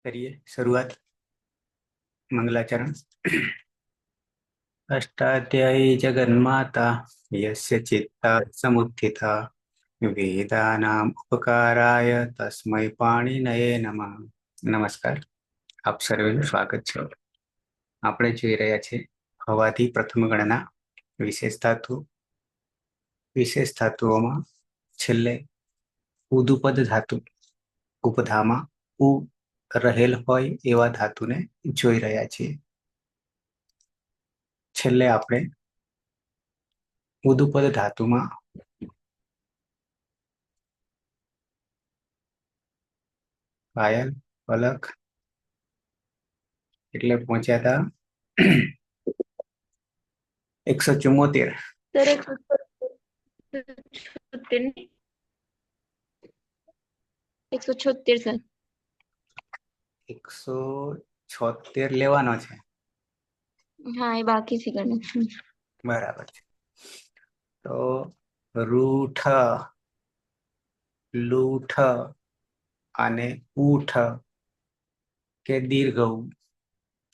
करिए शुरुआत। मंगलाचरण। अष्टाध्यायी जगन्माता यस्य चित्ता समुत्थिता वेदानाम उपकाराय तस्मै पाणिनये नमः। नमस्कार, આપ સર્વેનું સ્વાગત છે। આપણે જોઈ રહ્યા છીએ હવાથી પ્રથમ ગણના વિશેષ ધાતુઓમાં છેલ્લે ઉદુપદ ધાતુ ઉપધામાં ઉ રહેલ હોય એવા ધાતુને જોઈ રહ્યા છીએ। છેલ્લે આપણે ઉદુપદ ધાતુમાં પાયલ પલક એટલે પહોંચ્યા હતા 174। सर 176 सर 176 લેવાનો છે। हाँ ये बाकी से करना। બરાબર છે। તો રૂઠ લૂઠ અને ઊઠ કે દીર્ઘ ઉ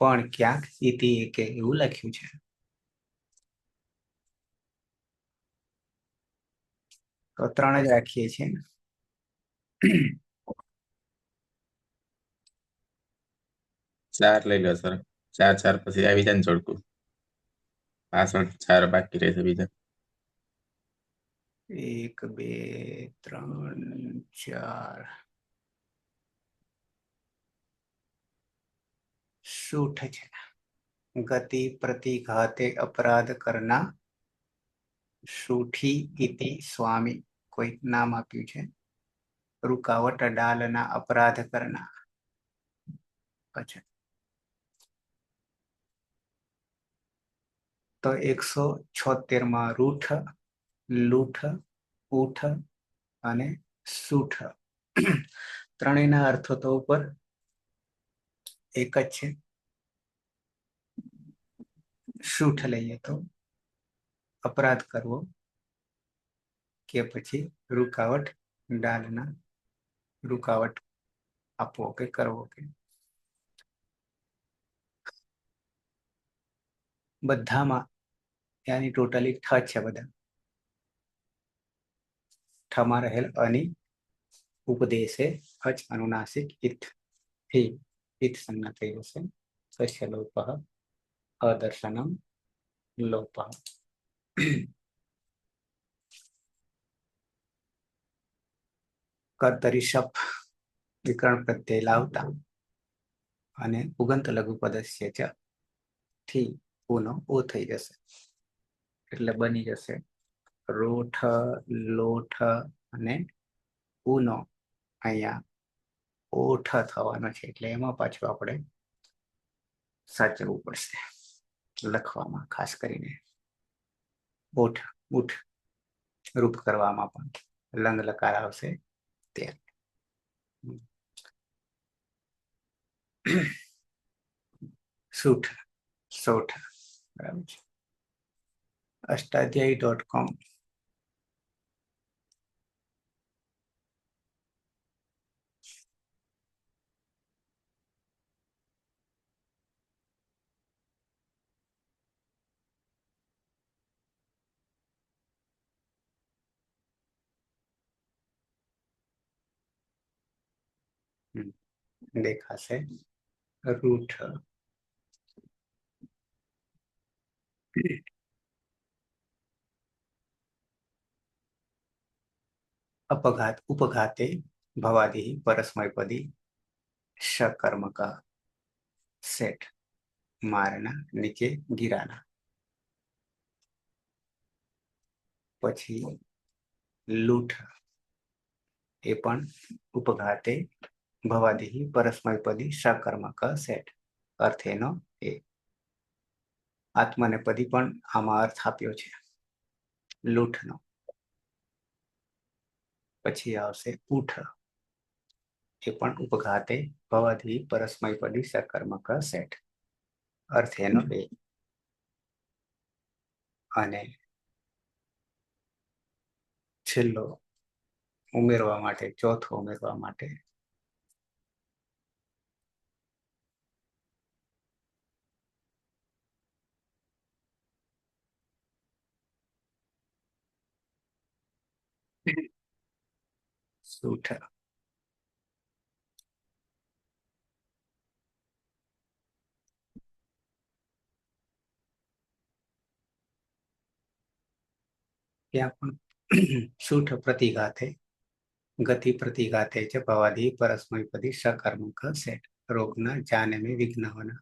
પણ ક્યાંક ઇતિ એકે એવું લખ્યું છે। તો ત્રણ જ રાખીએ છીએ। ચાર લઈ લો સર। ચાર ચાર પછી આવી જાય ને જોડકું, પાછળ ચાર બાકી રહેશે બીજા। 1 2 3 4 सूठ છે। गति प्रतिघाते अपराध करना सूठी इति स्वामी कोई नाम આપ્યું છે। रुकावट डालना अपराध करना। अच्छा तो 176 માં રૂઠ લૂઠ ઊઠ અને સૂઠ ત્રણેયના અર્થો તો ઉપર એક જ છે। સૂઠ લઈએ તો अपराध करवो के પછી रुकावट डालना रुकावट આપવો કે કરવો કે બધામાં यानी टोटली ठ છે। બધા ठમાં રહેલ अनि ઉપદેશે અચ અનુનાસિક ઇથ થી ઇથ સંજ્ઞા થઈ જશે। સ્વસ્ય લોપઃ અદર્શનમ લોપઃ। કર્તરી શપ વિકરણ પ્રત્યય લાવતા અને ઉગંત લઘુપદસ્ય ચ થી ઉનો ઓ થઈ જશે એટલે બની જશે રોઠ લોઠ અને ઉનો અહીંયા ઓઠ થવાનો છે એટલે એમાં પાછું આપણે સાચવવું પડશે લખવામાં, ખાસ કરીને ઓઠ ઉઠ રૂપ કરવામાં પણ લંગ લકાર આવશે તે। सूठ सोठ बराबर છે। अष्टाध्यायी.com દેખાશે રૂઠ अपघात उपघाते भवादि परस्मैपदी शकर्मक सेठ मारना नीचे गिराना। પછી લૂઠ એ પણ ઉપઘાતે ભવાદિ પરસ્મૈપદી શકર્મક સેઠ અર્થ એનો એ આત્મનેપદી પણ આમાં અર્થ આપ્યો છે લૂંઠનો। પછી આવશે ઊઠ એ પણ ઉપઘાતે ભવાદિ પરસ્મૈપદી શકર્મક સેઠ અર્થ એનો એ અને છેલ્લો ઉમેરવા માટે ચોથો ઉમેરવા માટે સૂઠ. ત્યાં પણ સૂઠ પ્રતિઘાતે ગતિ પ્રતિઘાતે ચ ભવાદી પરસ્મૈપદી સકર્મક સેટ રોગના જાને में વિઘ્ન હોના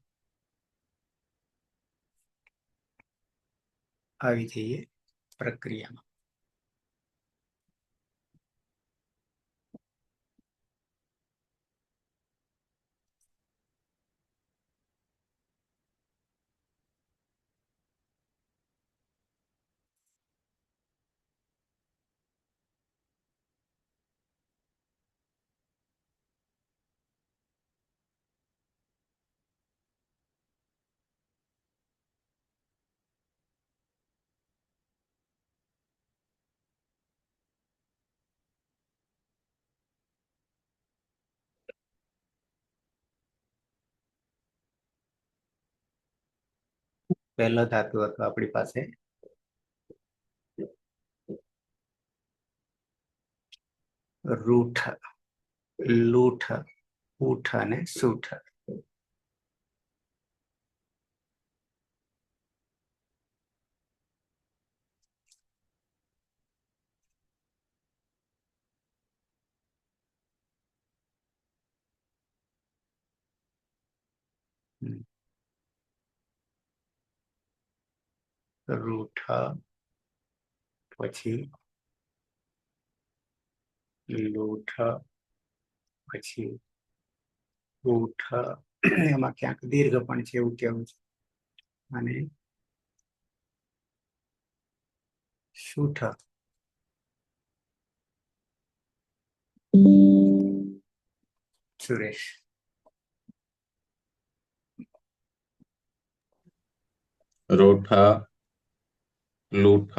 આવી જઈએ પ્રક્રિયામાં. પહેલો ધાતુ હતો આપણી પાસે રૂઠ, લૂઠ, ઊઠ અને સૂઠ. રૂઠ પછી લૂઠ પછી ઊઠ, એમાં ક્યાંક દીર્ઘ પણ છે એવું કેવું છે, અને સૂઠ. સુરેશ. રૂઠ, લૂઠ,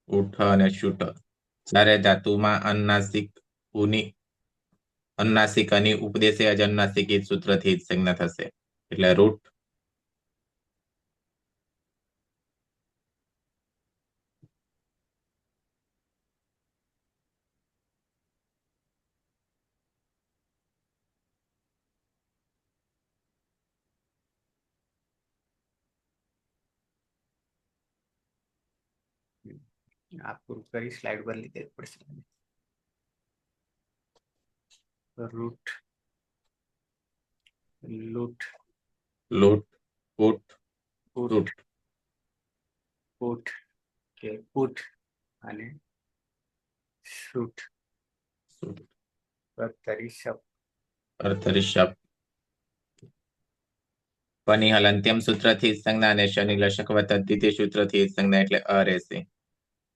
ઊઠ અને શૂઠ જ્યારે ધાતુમાં અનુનાસિકની ઉપદેશે જ અનુનાસિકી સૂત્રથી જ સંજ્ઞા થશે. એટલે રૂઠ, આ પૂરું કરી સ્લાઇડ બદલી દેવી પડશે. રૂઠ, લૂઠ, લૂઠ, ઊઠ, ઊઠ, રૂઠ. ઊઠ કે ઊઠ અને સૂઠ. અર્થરિષભ પની હલંત્યમ સૂત્રથી સંજ્ઞા અને શનિ લશક વત્તા દ્વિતીય સૂત્રથી સંજ્ઞા એટલે અ રહેશે.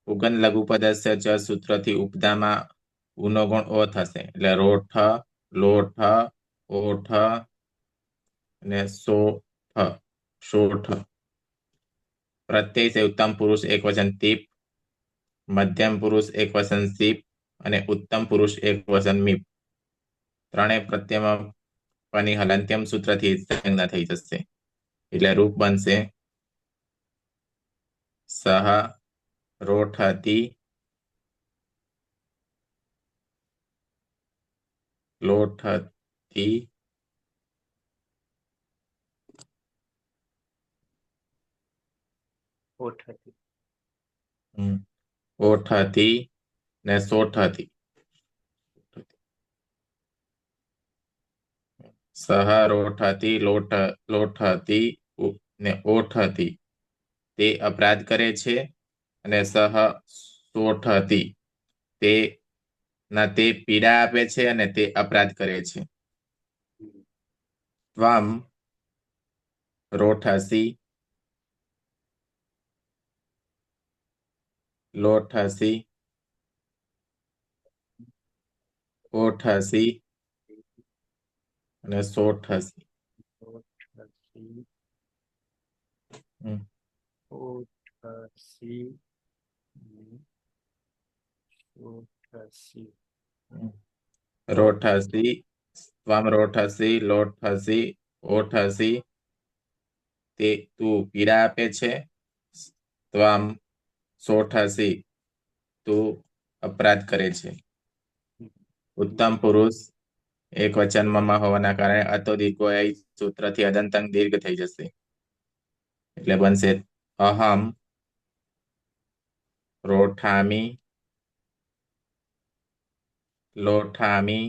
ઉગન લઘુપદસ્ય ચ સૂત્રથી ઉપદામાં ઉનો ગુણ ઓ થશે. એટલે રોઠ, લોઠ, ઓઠ અને શોઠ. પ્રત્યય છે ઉત્તમ પુરુષ એક વચન તીપ, મધ્યમ પુરુષ એક વચન સીપ અને ઉત્તમ પુરુષ એક વચન મીપ. ત્રણેય પ્રત્યયમાં પની હલંત્યમ સૂત્રથી સંજ્ઞા થઈ જશે. એટલે રૂપ બનશે સહ રોઠતી, લોઠતી, ઓઠતી ને સોઠતી. સહ રોઠતી, લોઠતી ને ઓઠતી તે અપરાધ કરે છે, અને સહ સોઠતી તે પીડા આપે છે અને તે અપરાધ કરે છે. ત્વમ રોઠસી, લોઠસી, ઓઠસી અને સોઠસી. રોઠસી, ત્વમ રોઠસી, લોઠસી, ઓઠસી તે તું પીડા આપે છે, ત્વમ સોઠસી તું અપરાધ કરે છે. ઉત્તમ પુરુષ એક વચનમાં હોવાના કારણે અતો દીર્ઘોય સૂત્રથી અદંતંગ દીર્ઘ થઈ જશે. એટલે બનશે અહમ રોઠામી લોઠામી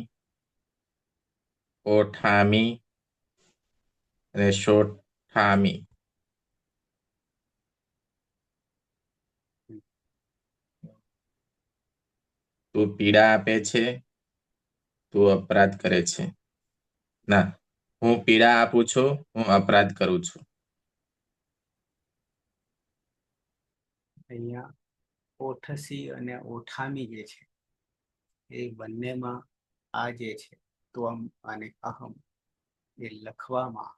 ઓઠામી અને શોઠામી. તું પીડા આપે છે, તું અપરાધ કરે છે. ના, હું પીડા આપું છું, હું અપરાધ કરું છું. અહીંયા ઓઠસી અને ઓઠામી જે છે એ બંનેમાં આ જે છે ત્વમ અને અહમ એ લખવામાં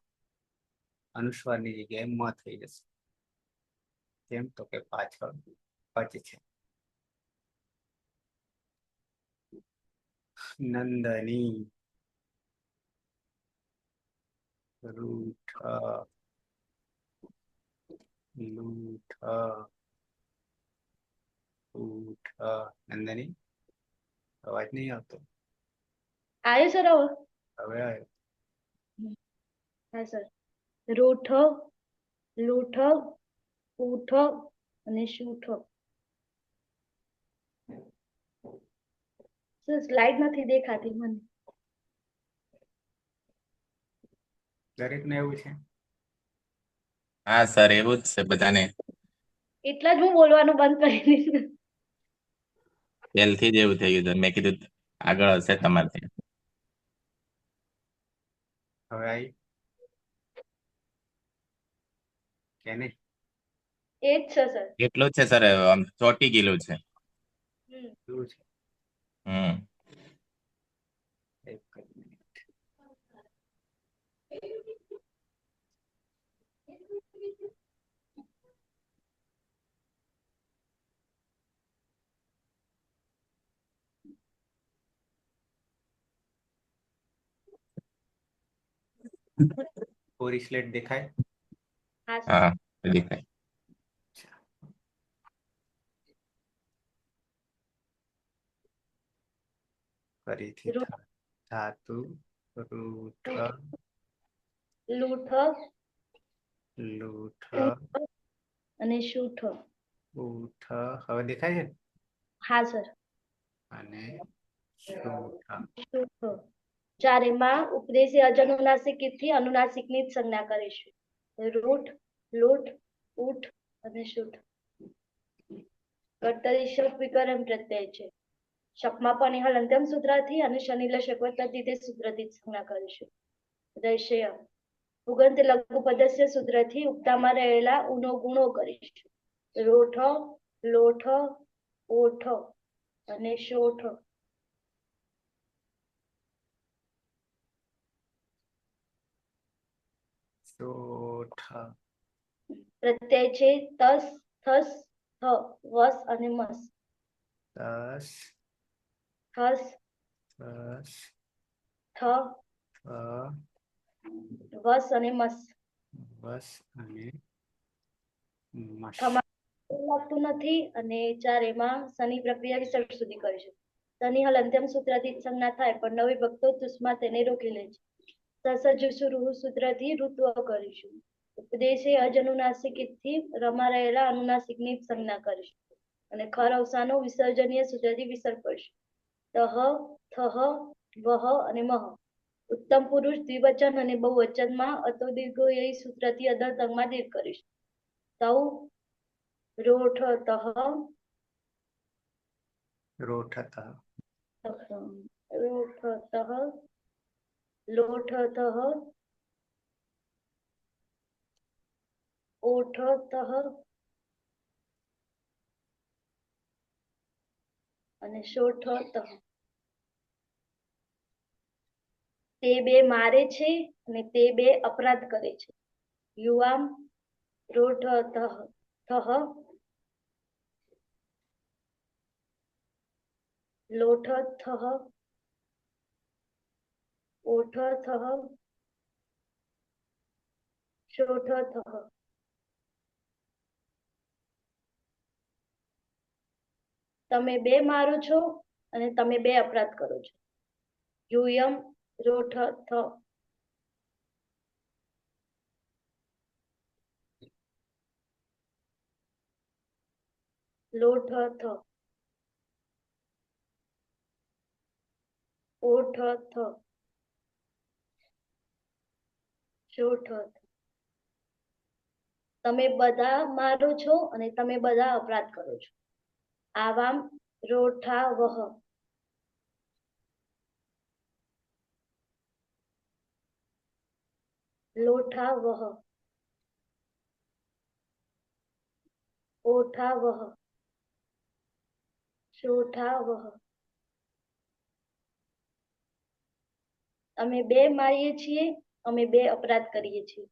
અનુસ્વારની જગ્યાએ મ થઈ જશે. કેમ તો કે પાછળ પચ છે. નંદની રૂઠ લૂઠ ઉઠ. નંદની અવાજ નહીં આવતો. આવ્યો સર હવે? હવે આવ્યો. હા સર. રૂઠ લૂઠ ઉઠ અને શૂઠ. સર સ્લાઇડ નથી દેખાતી મને. દરેક ને એવું છે. હા સર, એવું જ છે બધાને. એટલા જ હું બોલવાનું બંધ કરી દીધું. પહેલથી જ એવું થઈ ગયું. મેં કીધું આગળ હશે તમારથી. હવે આવી કે નહીં? એ જ છે સર. એટલું જ છે સર, આમ ચોટી ગયેલું છે. શું છે? એક જ મિનિટ. પૂરી સ્લેટ દેખાય? હા સર. હા, દેખાય. ફરીથી ધાતુ રૂઠ લૂઠ લૂઠ અને શૂઠ. ઉઠ હવે દેખાય છે? હા સર. અને શૂઠ. શૂઠ. ચારેમાં ઉપદેશી અજનુનાસિક થી અનુનાસિક ની જ સંજ્ઞા કરીશું. રૂઠ લૂઠ ઉઠ અને શૂઠ. કર્તરી શબ્દ વિકરણ પ્રત્યય છે. શકમાં પણ હલંત્યમ સૂત્રથી અને શનિલ શકવતથી તે સૂત્રથી સંજ્ઞા કરીશું. દૈશય ઉગંત લઘુ પદસ્ય સૂત્રથી ઉક્તામાં રહેલા ઉનો ગુણો કરીશું. રોઠ લોઠ ઓઠ અને શોઠ. શોઠ. પ્રત્યય છે તસ થસ થ વસ અને મસ. દસ થસ દસ થ વસ અને મસ. બસ અને મસ. લાગતું નથી અને ચારેમાં શનિ પ્રક્રિયા વિસર્ગ સુધી કરીશું. શનિ હલ અંત્યમ સૂત્રથી સંજ્ઞા થાય પણ નવી ભક્તો તુષ્મા તેને રોકી લે છે. સસજુસુરુ સૂત્રથી ઋત્વ કરીશું. ઉપદેશે અજનુનાસિક થી રમા રહેલા અનુનાસિક ની સંજ્ઞા કરીશું. અને ખર અવસાનો વિસર્જનીય સૂત્રથી વિસર્ગ કરીશું. તહ થહ વહ અને મહ. ઉત્તમ પુરુષ દ્વિવચન અને બહુવચનમાં અતો દીર્ઘો એ સૂત્રથી અદળ તંગમાં દીર્ઘ કરીશું. તૌ રોઠ તહ રોઠત રોઠ તહ લોઠ તહ ઓઠ તહ અને શોઠ તહ. તે બે મારે છે અને તે બે અપરાધ કરે છે. યુવામ રોઠ થહ લોઠ થહ ઓઠ થહ શોઠ થહ. તમે બે મારો છો અને તમે બે અપરાધ કરો છો. યુયમ રોઠ થ લોઠ થ ઓઠ થ શોઠ થ. તમે બધા મારો છો અને તમે બધા અપરાધ કરો છો. આવામ રોઠા વહ લોઠા વહ ઓઠા વહ શોઠા વહ. અમે બે મારીએ છીએ, અમે બે અપરાધ કરીએ છીએ.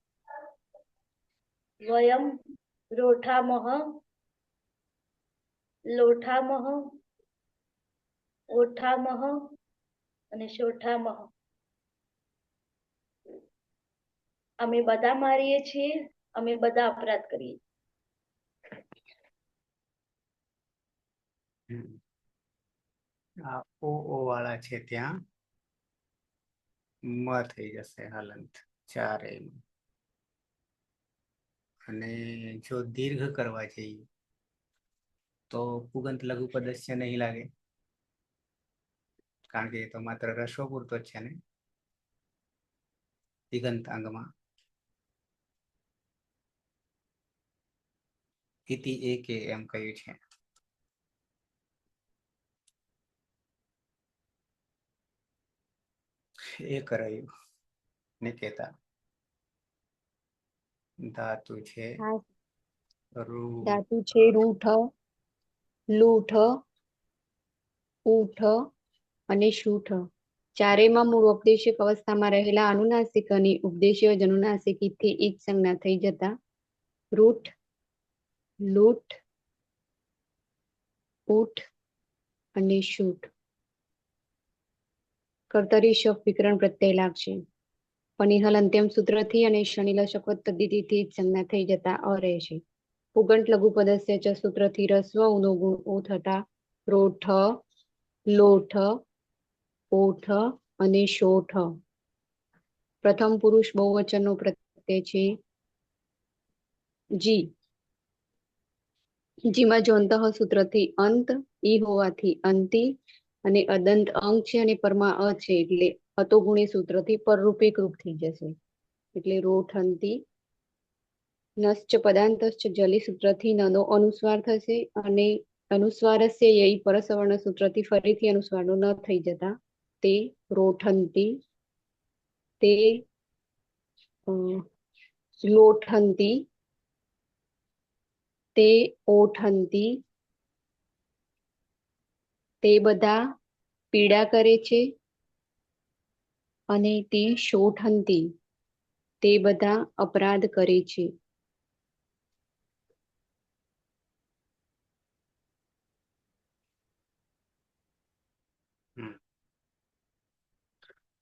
વયમ રોઠામહ લોઠામહ ઓઠામહ અને શોઠામહ. અમે બધા મારીએ છીએ, અમે બધા અપરાધ કરીએ. આ ઓ વાળા છે ત્યાં મ થઈ જશે હલંત ચારેયમાં. અને જો દીર્ઘ કરવા જઈએ તો પુગંત લઘુ પદસ્ય નહીં લાગે, કારણ કે એ તો માત્ર રસ્વ પૂરતો જ છે ને દિગંત અંગમાં. ઇતિ એકે એમ કહ્યું છે. એક રહ્યું નિકેતા. ધાતુ છે રૂ ધાતુ છે રૂઠ, લૂઠ, ઊઠ અને શૂઠ. ચારેયમાં મૂળ ઉપદેશક અવસ્થામાં રહેલા અનુનાસિક અને ઉપદેશ્ય જનુનાસિકથી એક સંજ્ઞા થઈ જતા રૂઠ, લૂઠ, ઊઠ અને શૂઠ. કર્તરી શબ્દ વિકરણ પ્રત્યય લાગશે. પનિહલ અંત્યમ સૂત્રથી અને શનિલ શકવત તદ્ધિતિથી જ સંજ્ઞા થઈ જતા અ રહેશે. પુગંટ લઘુ પદસ્ય ચ સૂત્રથી રસ્વ ઉનો ગુણ ઓ થતા રોઠ, લોઠ, ઓઠ અને શોઠ. પ્રથમ પુરુષ બહુવચનનો પ્રત્યય છે જી. જીમાં જો અંતઃ સૂત્રથી અંત ઈ હોવાથી અંતિ અને અદંત અંક છે અને પરમાં અ છે એટલે અતો ગુણી સૂત્રથી પરરૂપે રૂપ થઈ જશે. એટલે રોઠંતી. નશ્ચ પદાંતશ્ચ જલી સૂત્રથી નનો અનુસ્વાર થશે અને અનુસ્વારસ્ય યઈ પરસવર્ણ સૂત્રથી ફરીથી અનુસ્વારનો ન થઈ જતા તે રોઠંતી, તે લોઠંતી, તે ઓઠંતી, તે બધા પીડા કરે છે અને તે શોઠંતી, તે બધા અપરાધ કરે છે.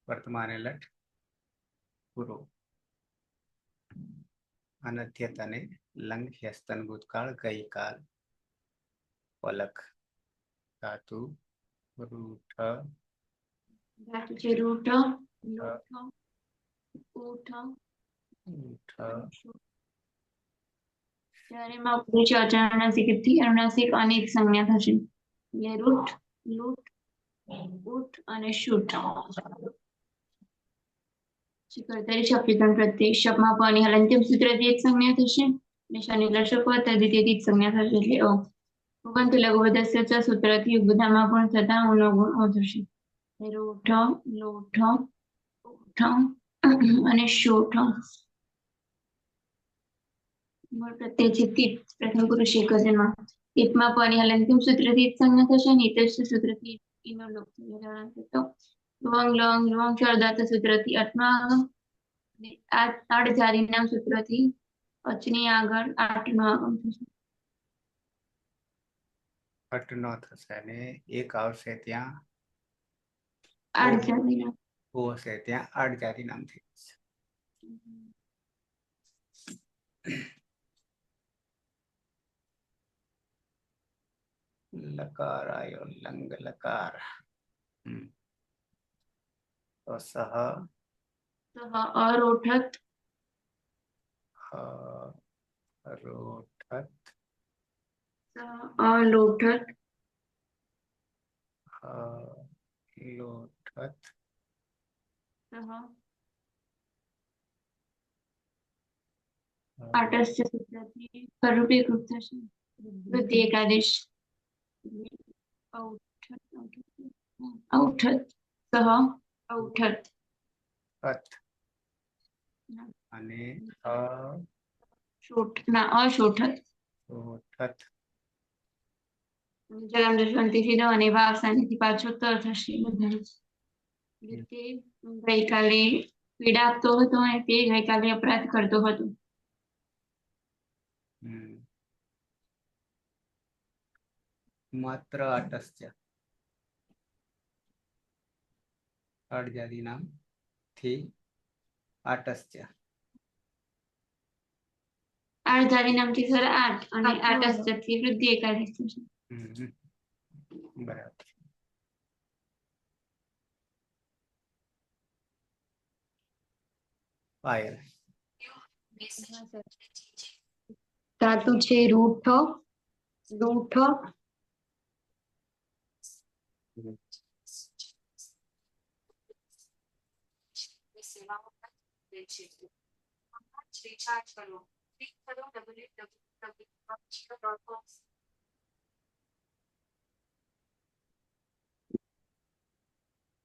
વર્તમાને લટ પૂરો. અનધ્યતને લંગ હસ્તન ભૂતકાળ ગઈકાલ પલક. ધાતુ રૂઠ, ધાતુ છે રૂઠ, લોઠ, ઊઠ, ઊઠ, ચારેયમાં ઉપદેશ અનુનાસિકથી અનુનાસિક અને એક સંજ્ઞા થશે. એટલે રૂઠ, લૂઠ, ઊઠ અને શૂઠ. કર્તરી શબ્દ વિકરણ પ્રત્યય શબ્દમાં પની હલંત્યમ સૂત્રથી એક સંજ્ઞા થશે અને શનિલ શકવત તદ્ધિતિથી જ સંજ્ઞા થશે એટલે અ. પુગંત લઘુ પદસ્ય ચ સૂત્રથી બધામાં પણ થતા ઉનો ગુણ ઓ થશે. રૂઠ, લોઠ, ઊઠ અને શોઠ. મૂળ પ્રત્યય છે તીત. પ્રથમ પુરુષ એકવચનમાં તીતમાં પની હલંત્યમ સૂત્રથી જ સંજ્ઞા થશે અને ઇતસ્ય સૂત્રથી ઈનો લોપ થશે. લુવાંગ લંગ લુવાંગ શરદાત સૂત્રથી અટમાં આડજારી ના સૂત્રથી અચની આગળ આઠનો આગમ થશે. અટ નો થશે અને એક આવશે ત્યાં આડજારીના. ઓ હશે ત્યાં આડજારી નામ થઈ જશે. લકાર આયો લંગ લકાર. તો સહ અરોઠત રોઠત અલોઠત લોઠત આટસ્ય સૂત્રથી પરરૂપીકૃત થશે વૃદ્ધિ એકાદેશ ઔઠત સહ ઔઠત અથ અને અશોઠત અશોઠત જલમ દર્શનથી સીધો અને ભાવ સ્થાનેથી પાછો ત થશે બધાને તે ગઈકાલે પીડા આપતો હતો અને તે ગઈકાલે અપરાધ કરતો હતો. માત્ર આટસ્ય અડજાદી નામ થી આટસ્ય આઠ નામથી સર 8 અને આટસ્યથી વૃદ્ધિ એકાદશ થશે. બરાબર. પાયલ ધાતુ છે રૂઠ લૂઠ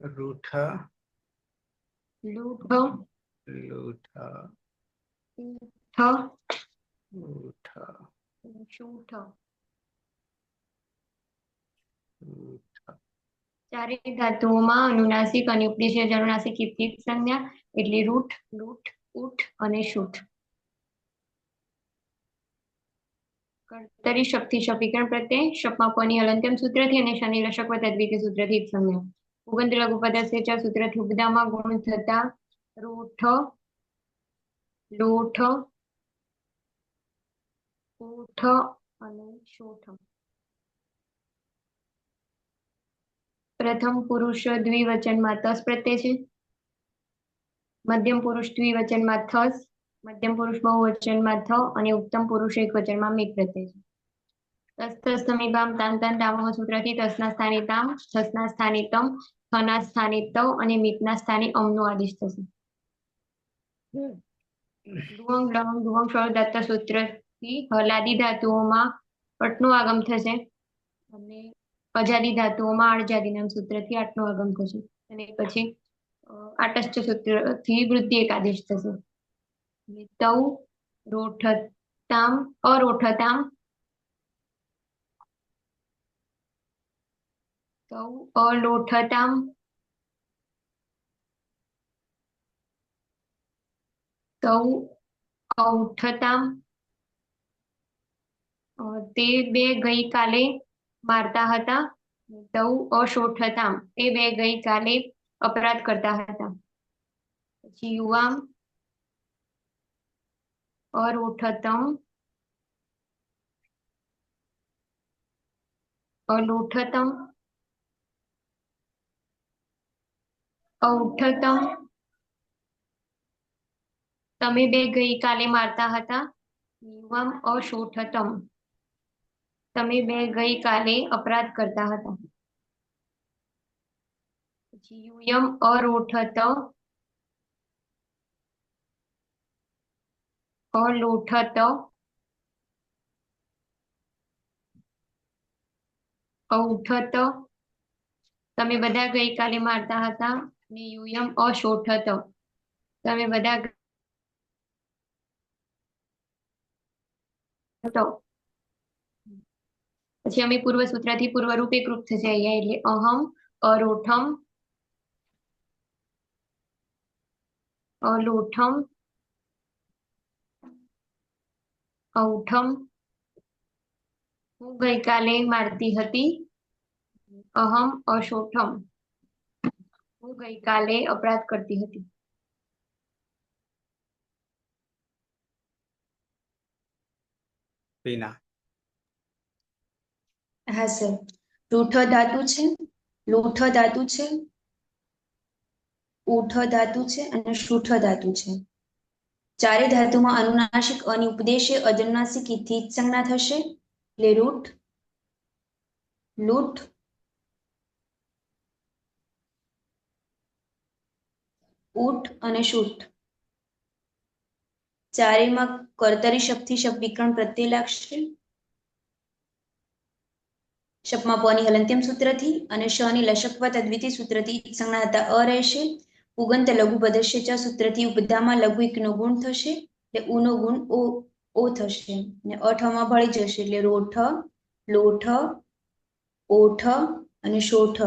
રૂઠ લૂઠ લૂઠ ઠ ઉઠ શૂઠ ઉઠ ચારેય ધાતુઓમાં અનુનાસિક અને ઉપદેશીય જનુનાસિક યુક્તિક સંજ્ઞા એટલે રૂઠ લૂઠ ઉઠ અને શૂઠ. કર્તરી શક્તિ શપિકરણ પ્રત્યે શપમાં પની હલંત્યમ સૂત્રથી અને શનિ રશક વત્તા દ્વિતીય સૂત્રથી એક સંજ્ઞા. ઉગંત લઘુ પદસ્ય સૂત્રથી ઉપદામાં ગુણ થતા રૂઠ લોઠ ઉઠ અને શોઠ. પ્રથમ પુરુષ દ્વિવચનમાં તસ પ્રત્યય છે. મધ્યમ પુરુષ દ્વિવચનમાં થસ, મધ્યમ પુરુષ બહુવચનમાં થ અને ઉત્તમ પુરુષ એક વચનમાં મિત પ્રત્યય છે. તસ સમીપામ તાન તાન તામહ સૂત્રથી તસના સ્થાને તામ, થસના સ્થાને તમ, થના સ્થાને ત અને મિતના સ્થાને અમનો આદેશ થશે. ડુંગ ડંગ ડુંગ શ દત્ત સૂત્રથી હલાદી ધાતુઓમાં પટનું આગમ થશે અને અજાદી ધાતુઓમાં અણજાદી નામ સૂત્રથી આટનું આગમ થશે અને પછી આટસ્થ સૂત્રથી વૃદ્ધિ એક આદેશ થશે. તૌ રોઠતામ અરોઠતામ તૌ અલોઠતામ તૌ ઔઠતામ તે બે ગઈકાલે મારતા હતા. તૌ અશોઠતામ તે બે ગઈકાલે અપરાધ કરતા હતા. પછી યુવામ અરોઠતમ અલોઠતમ ઔઠતમ તમે બે ગઈકાલે મારતા હતા. યુવામ અશોઠતમ તમે બે ગઈકાલે અપરાધ કરતા હતા. પછી યુયમ અરોઠત અલોઠત ઔઠત તમે બધા ગઈકાલે મારતા હતા. અને યુયમ અશોઠત તમે બધા પછી અમે પૂર્વ સૂત્રથી પૂર્વરૂપ એકરૂપ થશે અહીંયા એટલે અહમ અરોઠમ અલોઠમ ઔઠમ હું ગઈકાલે મારતી હતી. અહમ અશોઠમ હું ગઈકાલે અપરાધ કરતી હતી. પીના હા સર. રૂઠ ધાતુ છે, લોઠ ધાતુ છે, ઊઠ ધાતુ છે અને શુઠ ધાતુ છે. ચારે ધાતુમાં અનુનાસિક અને ઉપદેશે અજનુનાસિક થી જ સંજ્ઞા થશે એટલે રૂઠ, લૂઠ, ઊઠ અને શુઠ. ચારેયમાં કર્તરી શબ્દથી શબ્દ વિકરણ પ્રત્યય લાગશે. શપમાં પ ની હલંત્યમ સૂત્રથી અને શ ની લશકવત અદ્વિતીય સૂત્રથી સંજ્ઞા હતા અ રહેશે. પુગંત લઘુ પદસ્ય ચ સૂત્રથી ઉપધામાં લઘુ એકનો ગુણ થશે એટલે ઉનો ગુણ ઓ થશે અને અઠમાં ભળી જશે એટલે રોઠ, લોઠ, ઓઠ અને શોઠ.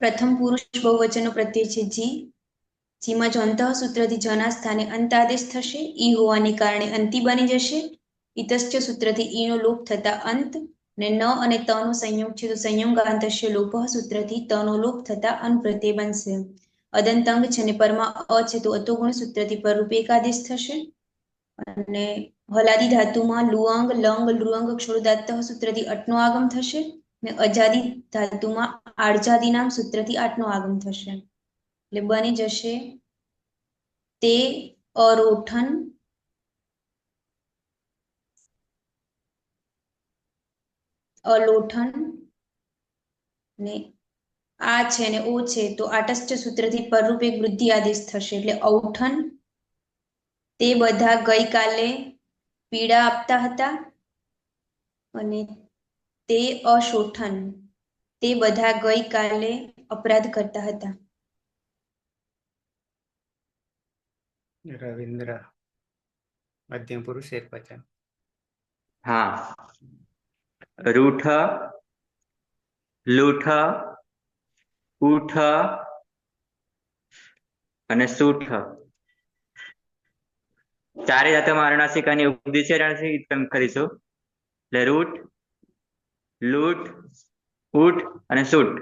પ્રથમ પુરુષ બહુવચનનો પ્રત્યય છે જી. જીમાં જો અંતઃ સૂત્રથી જના સ્થાને અંત આદેશ થશે. ઈ હોવાને કારણે અંતિ બની જશે. ઇતશ્ચ સૂત્રથી ઈનો લોપ થતા અંત ને ન અને ત નો સંયોગ છે તો સંયોગાંતસ્ય લોપ સૂત્રથી ત નો લોપ થતા અન પ્રત્યય બનશે. અદંતંગ છે ને પરમાં અ છે તો અતોગુણ સૂત્રથી પરરૂપે એકાદેશ થશે. અને હલાદી ધાતુમાં લુઅંગ, લંગ, લૃઅંગ, ક્ષોરદાત્ત સૂત્રથી અટનો આગમ થશે. ને અજાદી ધાતુમાં આર્જાદી નામ સૂત્રથી આઠનો આગમ થશે એટલે બની જશે તે અરોઠન, અલોઠન ને આ છે ને ઓ છે તો આટસ્થ સૂત્રથી પરરૂપે વૃદ્ધિ આદેશ થશે એટલે ઔઠન. તે બધા ગઈકાલે પીડા આપતા હતા અને તે અશોઠન. તે બધા ગઈકાલે અપરાધ કરતા હતા. રવિન્દ્ર મધ્યમ પુરુષ એકવચન. હા, રૂઠ, લૂઠ, ઊઠ અને સૂઠ. ચારે ધાતુમાં અનુનાસિક અને ઉપદેશ્ય અનુનાસિક કરીશું એટલે રૂઠ, લૂઠ, ઊઠ અને સૂઠ.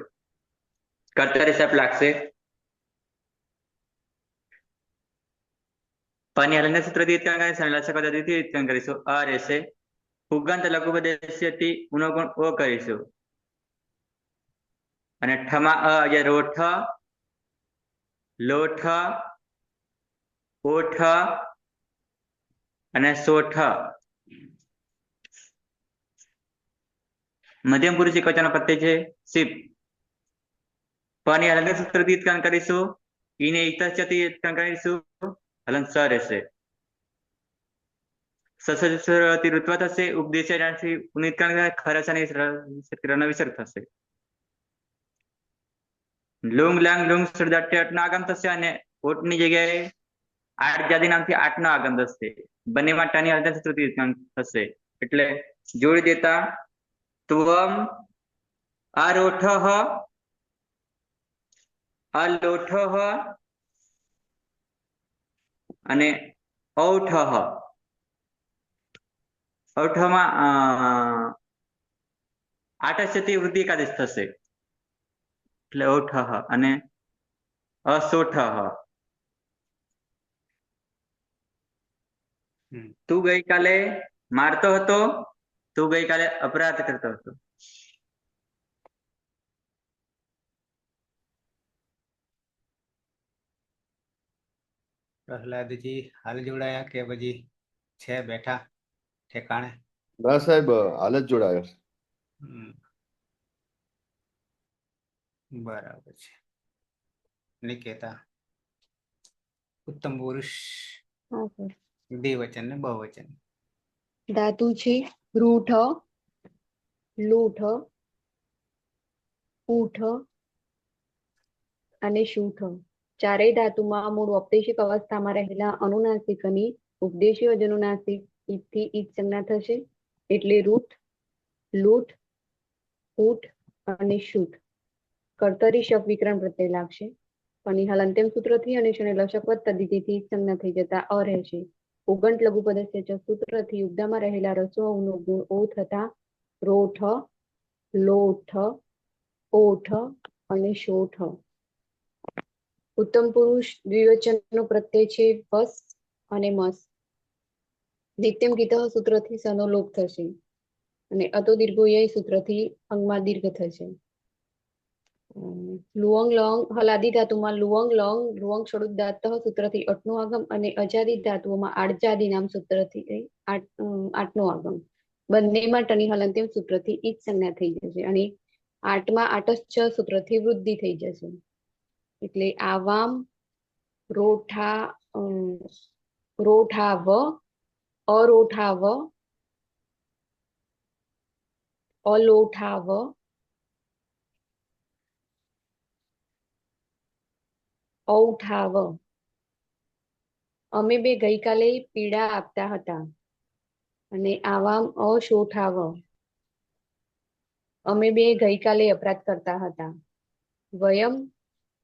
કર્તરી શબ્દ લાગશે. પની હલંત્યમ સૂત્રથી લશકવત કરીશું અ રહેશે. પુગંત લઘુપદેશ્યથી ઉનો ગુણ ઓ કરીશું અને ઠમાં અ રોઠ, લોઠ, ઓઠ અને સોઠ. મધ્યમ પુરુષ એકવચનનો પ્રત્યય છે શિપ. પની હલંત્યમ સૂત્રથી કરીશું. ઈને ઇતશ્ચથી કરીશું હલંત સ રહેશે. સસથી ઋત્વ થશે. ઉપદેશ્ય ખરસ વિસર્ગ થશે. લુંગ, લાંગ, લુંગ નો આગમ થશે અને ઓટની જગ્યાએ આર્જાદી નામથી આઠ નો આગમ થશે. બંનેમાં ટાની હલંત્યમ સૂત્રથી થશે એટલે જોડી દેતા ત્વમ આરોઠ, અલોઠ અને ઔઠ. ઔઠમાં આટસ્યથી વૃદ્ધિ એકાદેશ થશે એટલે ઔઠ અને અસોઠ. તું ગઈકાલે મારતો હતો, તું ગઈકાલે અપરાધ કરતો હતો. પ્રહલાદજી હાલ જોડાયા કે પછી છે બેઠા ઠેકાણે? ના સાહેબ, હાલ જ જોડાયો. બરાબર છે. નિકેતા ઉત્તમ પુરુષ હા સર. દ્વિવચન ને બહુવચન. ધાતુ છે રૂઠ, લૂઠ, ઊઠ અને શૂઠ. ચારેય ધાતુમાં મૂળ ઔપદેશિક અવસ્થામાં રહેલા અનુનાસિક અને ઉપદેશી અજનુનાસિક થી ઈજ સંજ્ઞા થશે એટલે રૂઠ, લૂઠ, ઊઠ અને શૂઠ. કર્તરી શબ્દ વિકરણ પ્રત્યય લાગશે. પણ હલંત્યમ સૂત્રથી અને શને લશકવત તદ્ધિતિથી સંજ્ઞા થઈ જતા અ રહેશે. ઉગંત લઘુપદસ્ય ચ સૂત્રથી યુગ્મમાં રહેલા રસો નો ગુણ ઓ થતા રોઠ, લોઠ, ઓઠ અને શોઠ. ઉત્તમ પુરુષ દ્વિવચનનો પ્રત્યય છે વસ અને મસ. નિત્યમ ગીત સૂત્રથી સનો લોપ થશે અને અતો દીર્ઘોય સૂત્રથી અંગમાં દીર્ઘ થશે. લુઅંગ લોંગ હલાદી ધાતુમાં લુઅંગ લોંગ લુઅંગ શરૂદાત સૂત્રથી અટનું આગમ અને અજાદી ધાતુઓમાં આડજાદી નામ સૂત્રથી આઠનું આગમ. બંનેમાં ટની હલંત્યમ સૂત્રથી ઈજ સંજ્ઞા થઈ જશે અને આઠમાં આટસ્ચ સૂત્રથી વૃદ્ધિ થઈ જશે. એટલે આવામ રોઠા રોઠાવ અરોઠાવ અલોઠાવ ઔઠાવ. અમે બે ગઈકાલે પીડા આપતા હતા અને આવામ અશોઠાવ. અમે બે ગઈકાલે અપરાધ કરતા હતા. વયમ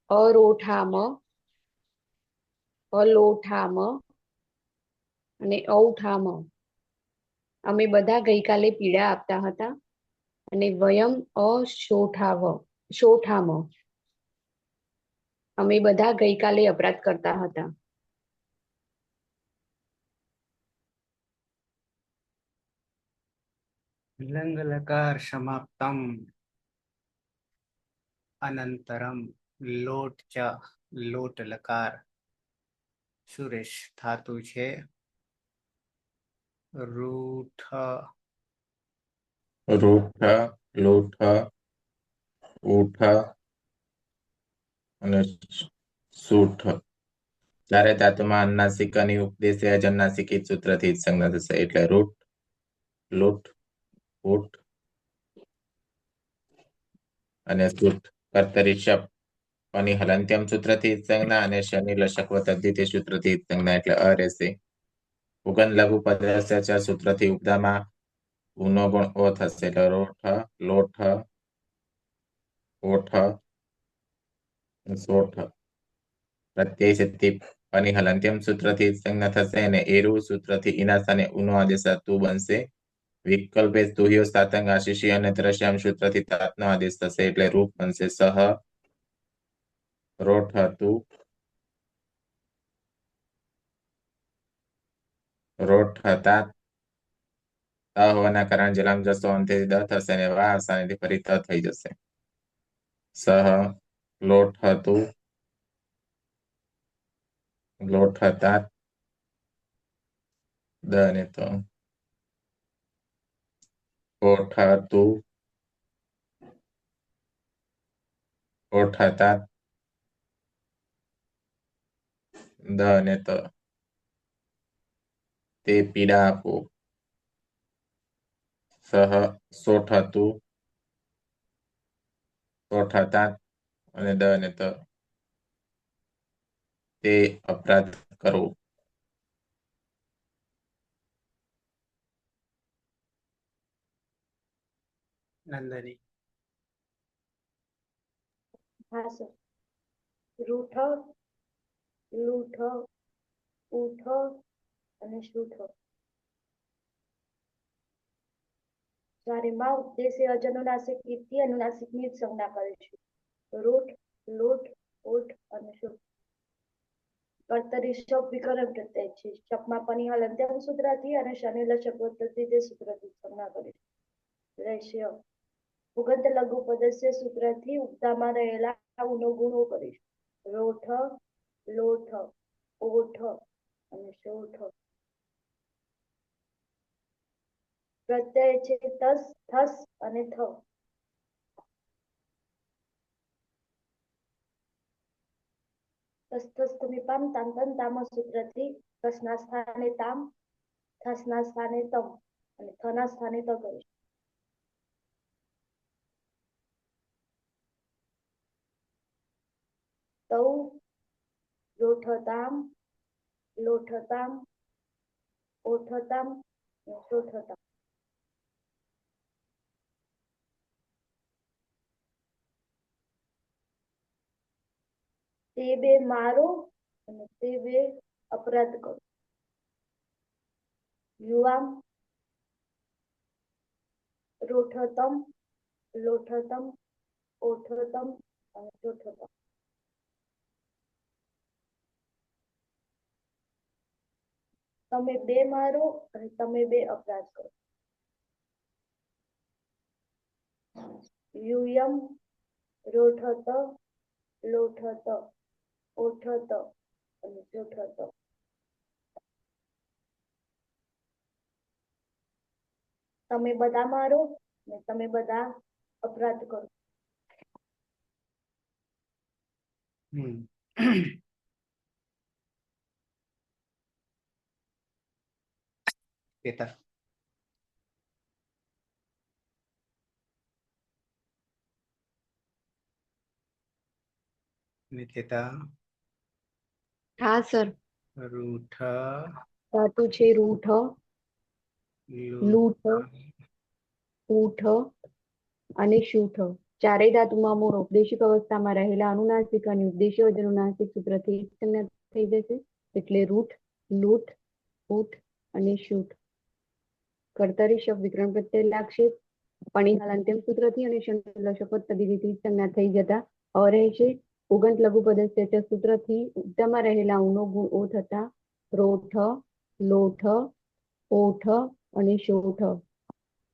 અરોઠામ અલોઠામ અને ઔઠામ. અમે બધા ગઈકાલે પીડા આપતા હતા અને વયમ શોઠામ. અમે બધા ગઈકાલે અપરાધ કરતા હતા. લંગ લકાર સમાપ્તમ અનંતરમ લોટ ચ લોટ લકાર. સુરેશ ધાતુ છે રૂઠ રૂઠ લોઠ ઊઠ અને સૂઠ. ચારે ધાતુમાં અનુનાસિક અને ઉપદેશે અજનુનાસિક ઈજ સૂત્રથી ઈજ સંજ્ઞા થશે. એટલે રૂઠ લૂઠ ઊઠ અને સૂઠ. કર્તરી શપ અને હલંત્યમ સૂત્રથી ઈજ સંજ્ઞા અને શનિ લશક તદ્ધિતિ સૂત્રથી ઈજ સંજ્ઞા એટલે અ રહેશે. ઉગન લઘુ પદસ્ય ચ સૂત્રથી ઉપદામાં ઉનો ગુણ ઓ થશે. એટલે રોઠ લોઠ ઓઠ સોઠ. પ્રત્યય સિદ્ધિ અને હલંત્યમ સૂત્રથી ઈજ સંજ્ઞા થશે અને એરુ સૂત્રથી ઈના સ્થાને ઉનો આદેશ તું બનશે. વિકલ્પે તુહ્યો સાતંગ આશીષી અને દ્રશ્યામ સૂત્રથી તાતનો આદેશ થશે. એટલે રૂપ બનશે સહ રોઠ તું રોઠ તા. ત હોવાના કારણે જલામ જસો અંતેથી દ થશે અને વા આવસાનેથી ફરી ત થઈ જશે. સહ લોઠ તું લોઠ તા દ ને તો ઓઠ તું ઓઠ તા દ ને ત તે પીડા આપો. સહ સોઠ તું સોઠ તા અને દ ને ત તે અપરાધ કરો. નંદની હા સર. રૂઠ લૂઠ ઊઠ અને શૂઠ. ચારેમાં ઉપદેશે અજનુનાસિક ઈથી અનુનાસિકની જ સંજ્ઞા કરે છે. રૂઠ લૂઠ ઊઠ અને શૂઠ. કર્તરી શપ વિકરણ પ્રત્યય છે. શપમાં પની હલંત્યમ સૂત્રથી અને શનિ લશક તદ્ધિતિ સૂત્રથી સંજ્ઞા કરે છે. રહેશે ઉગંત લઘુ પદસ્ય સૂત્રથી ઉક્તામાં રહેલા ઉનો ગુણો કરે છે. રોઠ લોઠ ઓઠ અને શોઠ. પ્રત્યય છે તસ થસ અને થ. તસ્થસ્થમિપામ તાંતન તામ સૂત્રથી તસના સ્થાને તામ થસના સ્થાને તમ અને થના સ્થાને ત કરે છે. તૌ લોઠતામ લોઠતામ ઓઠતામ શોઠતામ. તે બે મારો અને તે બે અપરાધ કરો. યુવામ રોઠતમ લોઠતમ ઓઠતમ અને શોઠતમ. તમે બે મારો અને તમે બે અપરાધ કરો. યુયમ રોઠત, લોઠત, ઓઠત અને જોઠત. તમે બધા મારો ને તમે બધા અપરાધ કરો. હમ કેતા નિકેતા હા સર. રૂઠ ધાતુ છે રૂઠ, લૂઠ, ઊઠ અને શૂઠ. ચારેય ધાતુમાં મૂળ ઉપદેશિક અવસ્થામાં રહેલા અનુનાસિક અને ઉપદેશી અનુનાસિક સૂત્રથી એક સંજ્ઞા થઈ જશે. એટલે રૂઠ, લૂઠ, ઊઠ અને શૂઠ. કર્તરી શબ્દ વિકરણ પ્રત્યય લાગશે. પણિહાલ અંત્યમ સૂત્રથી અને શબ્દ તદિથી સંજ્ઞા થઈ જતા રહેશે. ઉગંત લઘુ પદસ્ય ચ સૂત્રથી ઉદ્ધામાં રહેલા ઊનો ગુણ ઓ થતા રોઠ, લોઠ, ઓઠ અને શોઠ.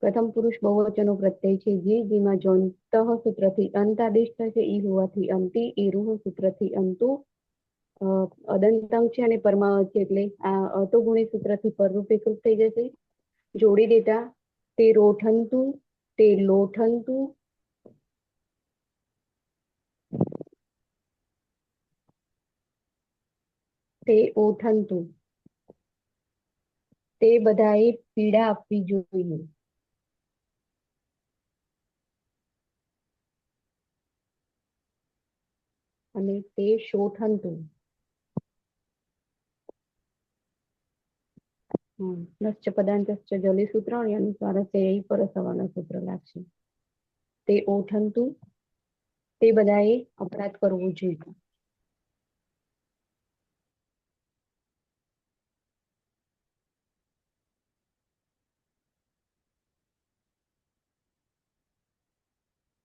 પ્રથમ પુરુષ બહુવચનો પ્રત્યય છે જેમાં જોંતઃ સૂત્રથી અંત આદેશ થશે. ઈ હોવાથી અંતિ, એરુહ સૂત્રથી અંતુ, અદંતંગ છે અને પરમાવધ છે એટલે આ અતોગુણી સૂત્રથી પરરૂપ એકરૂપ થઈ જશે. જોડી દેતા તે રોઠંતુ, તે લોઠંતુ, તે ઓઠંતુ. તે બધાએ પીડા આપવી જોઈએ. અને તે શોઠંતુ. નશ્ચ પદાંતશ્ચ જલે સૂત્રાણી અનુસારસ્ય ય પરસવાના સૂત્ર લાગશે. તે ઓઠંતુ, તે બધાએ અપરાધ કરવો જોઈએ.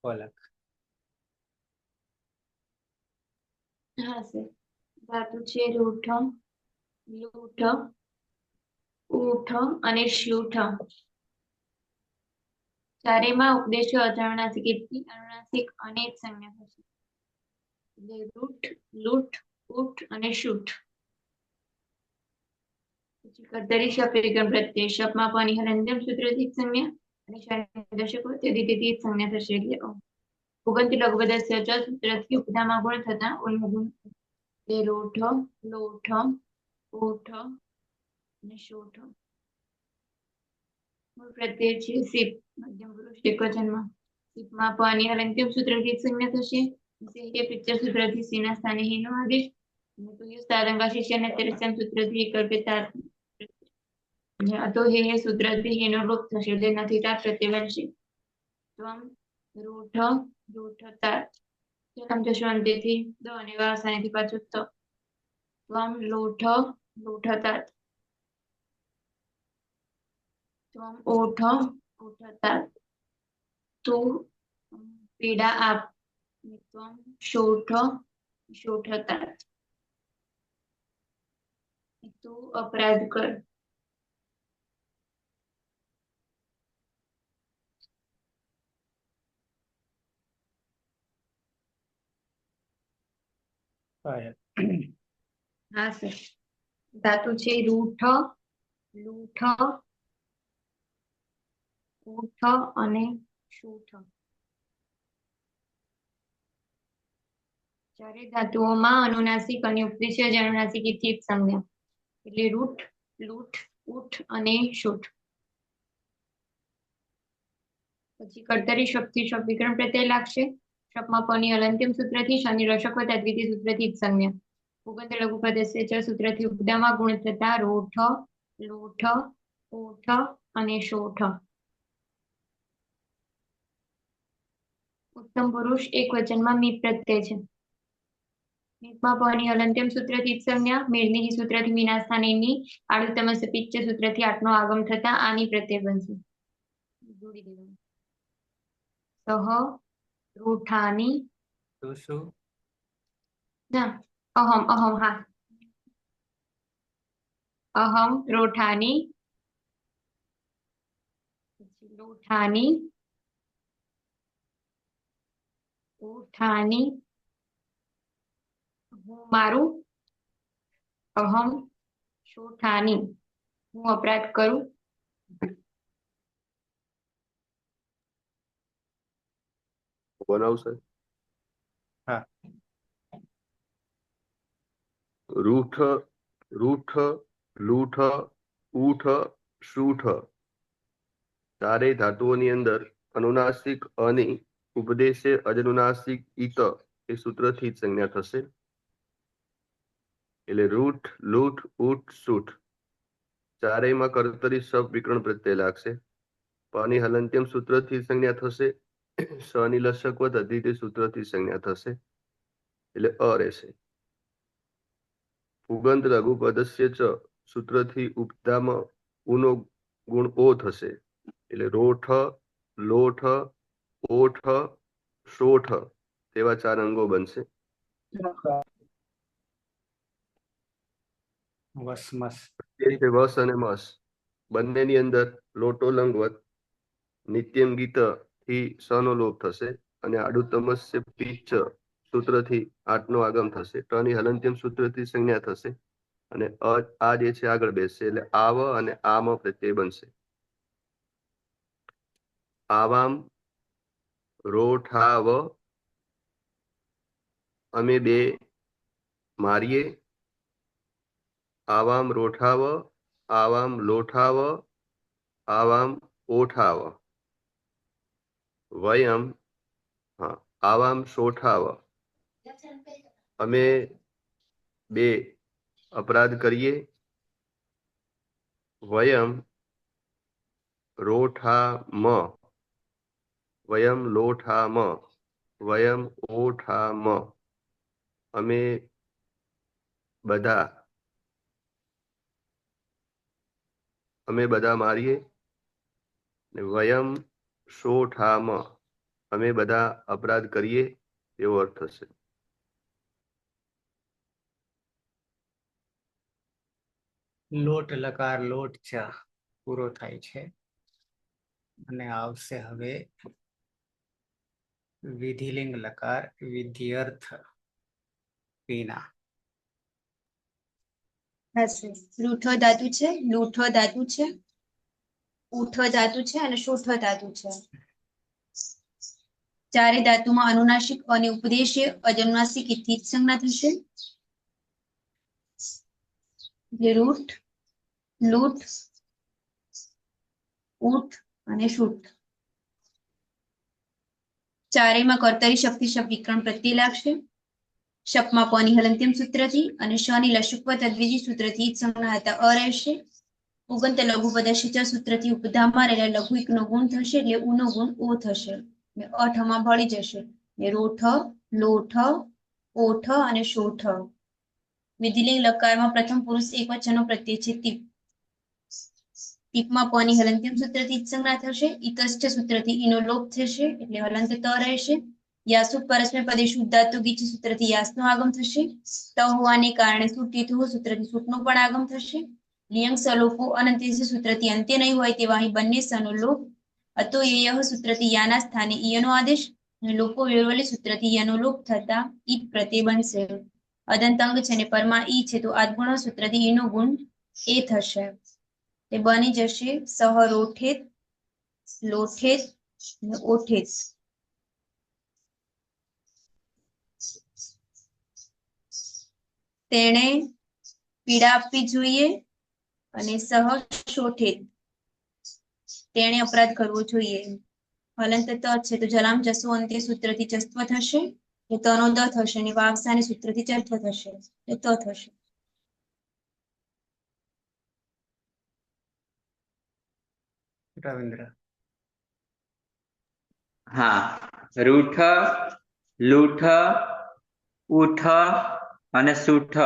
કોલક હા સર. ધાતુ છે રૂઠ, લૂઠ, ઊઠ અને શૂઠ. ચારેયમાં ઉપદેશો અજાણનાસિક એટલી અનુનાસિક અને જ સંજ્ઞા થશે. એટલે રૂઠ, લૂઠ, ઊઠ અને શૂઠ. પછી કર્તરી શબ્દ વિકરણ પ્રત્યય શબ્દમાં પનિહાલ અંત્યમ સૂત્રથી સંજ્ઞા અને દર્શકો તેથી જ સંજ્ઞા થશે. એટલે ઉગંત લઘુ પદસ્ય ચ સૂત્રથી ઉપધામાં ગુણ થતા ઓનો ગુણ તે રોઠ, લોઠ, ઊઠ અને શોઠ. મૂળ પ્રત્યય છે સીપ, મધ્યમ પુરુષ એકવચનમાં. સીપમાં પનિહાલ અંત્યમ સૂત્રથી સંજ્ઞા થશે. પિક્ચર સૂત્રથી સીના સ્થાને હીનો આદેશ. સારંગા શિષ્ય અને તેરસ્યમ સૂત્રથી કલ્પિતા અતો હે સૂત્રથી હેનો લોપ થશે. એટલે નથી તા પ્રત્યય બનશે. ત્વમ રૂઠ, રૂઠતા. તેથી દ અને વાસાનેથી પાછું ત. ત્વમ લોઠ, લોઠતા. ત્વમ ઓઠ, ઓઠતા. તું પીડા આપ. ત્વમ શોઠ, શોઠતા. તું અપરાધ કર. હા સર. ધાતુ છે રૂઠ, લૂઠ, ઊઠ અને શૂઠ. ચારે ધાતુઓમાં અનુનાસિક અને ઉપદેશ્ય અનુનાસિક થી એક સંજ્ઞા. એટલે રૂઠ, લૂઠ, ઊઠ અને શૂઠ. પછી કર્તરી શબ્દથી શબ્દ વિકરણ પ્રત્યય લાગશે. શબ્દમાં પની અંત્યમ સૂત્રથી શનિ રસક વત્તા દ્વિતીય સૂત્રથી જ સંજ્ઞા. ઉગંત લઘુ પદસ્ય ચ સૂત્રથી ઉપદામાં ગુણ થતા રોઠ, લોઠ, ઓઠ અને શોઠ. ઉત્તમ પુરુષ એક વચનમાં મી પ્રત્યય છે. મીમાં પની અંત્યમ સૂત્રથી સંજ્ઞા. મેળની સૂત્રથી મીના સ્થાને ની. આડુતમસ પિચ્ચ સૂત્રથી આઠનો આગમ થતા આની પ્રત્યય બનશે. જોડી દેવાનું. સહ રૂઠાની તો શું ના અહમ હા અહમ રોઠાની લોઠાની ઠાની, હું મારું, અહમ, શું ઠાની, હું અપરાધ કરું, બનાવશે. હા. રૂઠ, રૂઠ, લૂઠ, ઊઠ, શૂઠ ચારેય ધાતુઓની અંદર અનુનાસિક અની ઉપદેશે અજનુનાસિક ઈત એ સૂત્રથી જ સંજ્ઞા થશે. એટલે રૂઠ, લૂઠ, ઊઠ, શૂઠ ચારેયમાં કર્તરી સબ વિકરણ પ્રત્યય લાગશે. પની હલંત્યમ સૂત્રથી સંજ્ઞા થશે. સની લસકવત અધિતિ સૂત્રથી સંજ્ઞા થશે. એટલે અ રહેશે. પુગંત લઘુ પદસ્ય ચ સૂત્રથી ઉપધામાં ઉનો ગુણ ઓ થશે. એટલે રોઠ, લોઠ, ઓઠ, શોઠ તેવા 4 અંગો બનશે. વસમસ એ છે વસ અને મસ બંનેની અંદર લોટો લંગવત નિત્યમ ગીત થી સનો લોપ થશે અને આડુતમસ્ય પીચ સૂત્રથી આઠનો આગમ થશે. ટની હલંત્યમ સૂત્રથી સંજ્ઞા થશે અને આ જે છે આગળ બેસશે એટલે આવ અને આમ પ્રત્યય બનશે. આવામ, રોઠાવ, અમે બે મારીએ, આવામ રોઠાવ, આવામ લોઠાવ, આવામ ઓઠાવ, વયમ, હા, આવામ શોઠાવ, અમે બે અપરાધ કરીએ, વયમ રોઠામ, વયમ લોઠામ, વયમ ઓઠામ, અમે બધા મારીએ, વયમ શોઠામ, અમે બધા અપરાધ કરીએ એવો અર્થ થશે. લોટ લકાર લોટ ચા પૂરો થાય છે અને આવશે હવે વિધિલિંગ લકાર વિધિઅર્થ પીના. રૂઠ ધાતુ છે, લૂઠ ધાતુ છે, ઊઠ ધાતુ છે અને શોઠ ધાતુ છે. ચારે ધાતુમાં અનુનાસિક અને ઉપદેશ્ય અજનુનાસિક થી સંજ્ઞા થશે. રૂઠ, લૂઠ, ઊઠ અને શૂઠ ચારેયમાં કર્તરી શક્તિ શબ્દ વિકરણ પ્રત્યય લાગશે. શપમાં પની હલંત્યમ સૂત્રથી અને શની લશુક્વ તદ્વિધિ સૂત્રથી જ સંજ્ઞા હતા અ રહેશે. ઉગંત લઘુ પદશિચ સૂત્રથી ઉપધામાં રહેલા લઘુ એકનો ગુણ થશે એટલે ઉનો ગુણ ઓ થશે. અઠમાં ભળી જશે. રોઠ, લોઠ, ઓઠ અને શોઠ. વિધિલિંગ લકારમાં પ્રથમ પુરુષ એક વચનનો પ્રત્યય છે ટીપ. ટીપમાં પની હલંત્યમ સૂત્રથી જ સંજ્ઞા થશે. ઇતશ્ચ સૂત્રથી ઈનો લોપ થશે એટલે હલંત ત રહેશે. યાસુ પરસ્મય પદે શુદ્ધાતુ ગીચ સૂત્રથી યાસનો આગમ થશે. ત હોવાને કારણે સુટીતુ સૂત્રથી સૂટનો પણ આગમ થશે. લિયંગ સલોપો અનંત્ય સૂત્રથી અંત્ય નહીં હોય તેવા અહીં બંને સનો લોપ. અતો યહ સૂત્રથી યાના સ્થાને ઈયનો આદેશ અને લોપો વેરવલી સૂત્રથી યનો લોપ થતા ઈત પ્રત્યય બનશે. અદંતંગ છે ને પરમાં ઈ છે તો આદગુણ સૂત્રથી ઈનો ગુણ એ થશે. તે બની જશે સહ રોઠેત, લોઠેત અને ઓઠેત. તેણે પીડા આપવી જોઈએ અને સહ શોઠેત તેણે અપરાધ કરવો જોઈએ. હલંત ત છે તો જલામ જસો અંત્ય સૂત્રથી ચસ્ત્વ થશે. એ તનો દ થશે અને વાવસાની સૂત્રથી ચર્ત્વ થશે એ ત થશે. રવિન્દ્ર. હા, રૂઠ, લૂઠ, ઊઠ અને સૂઠ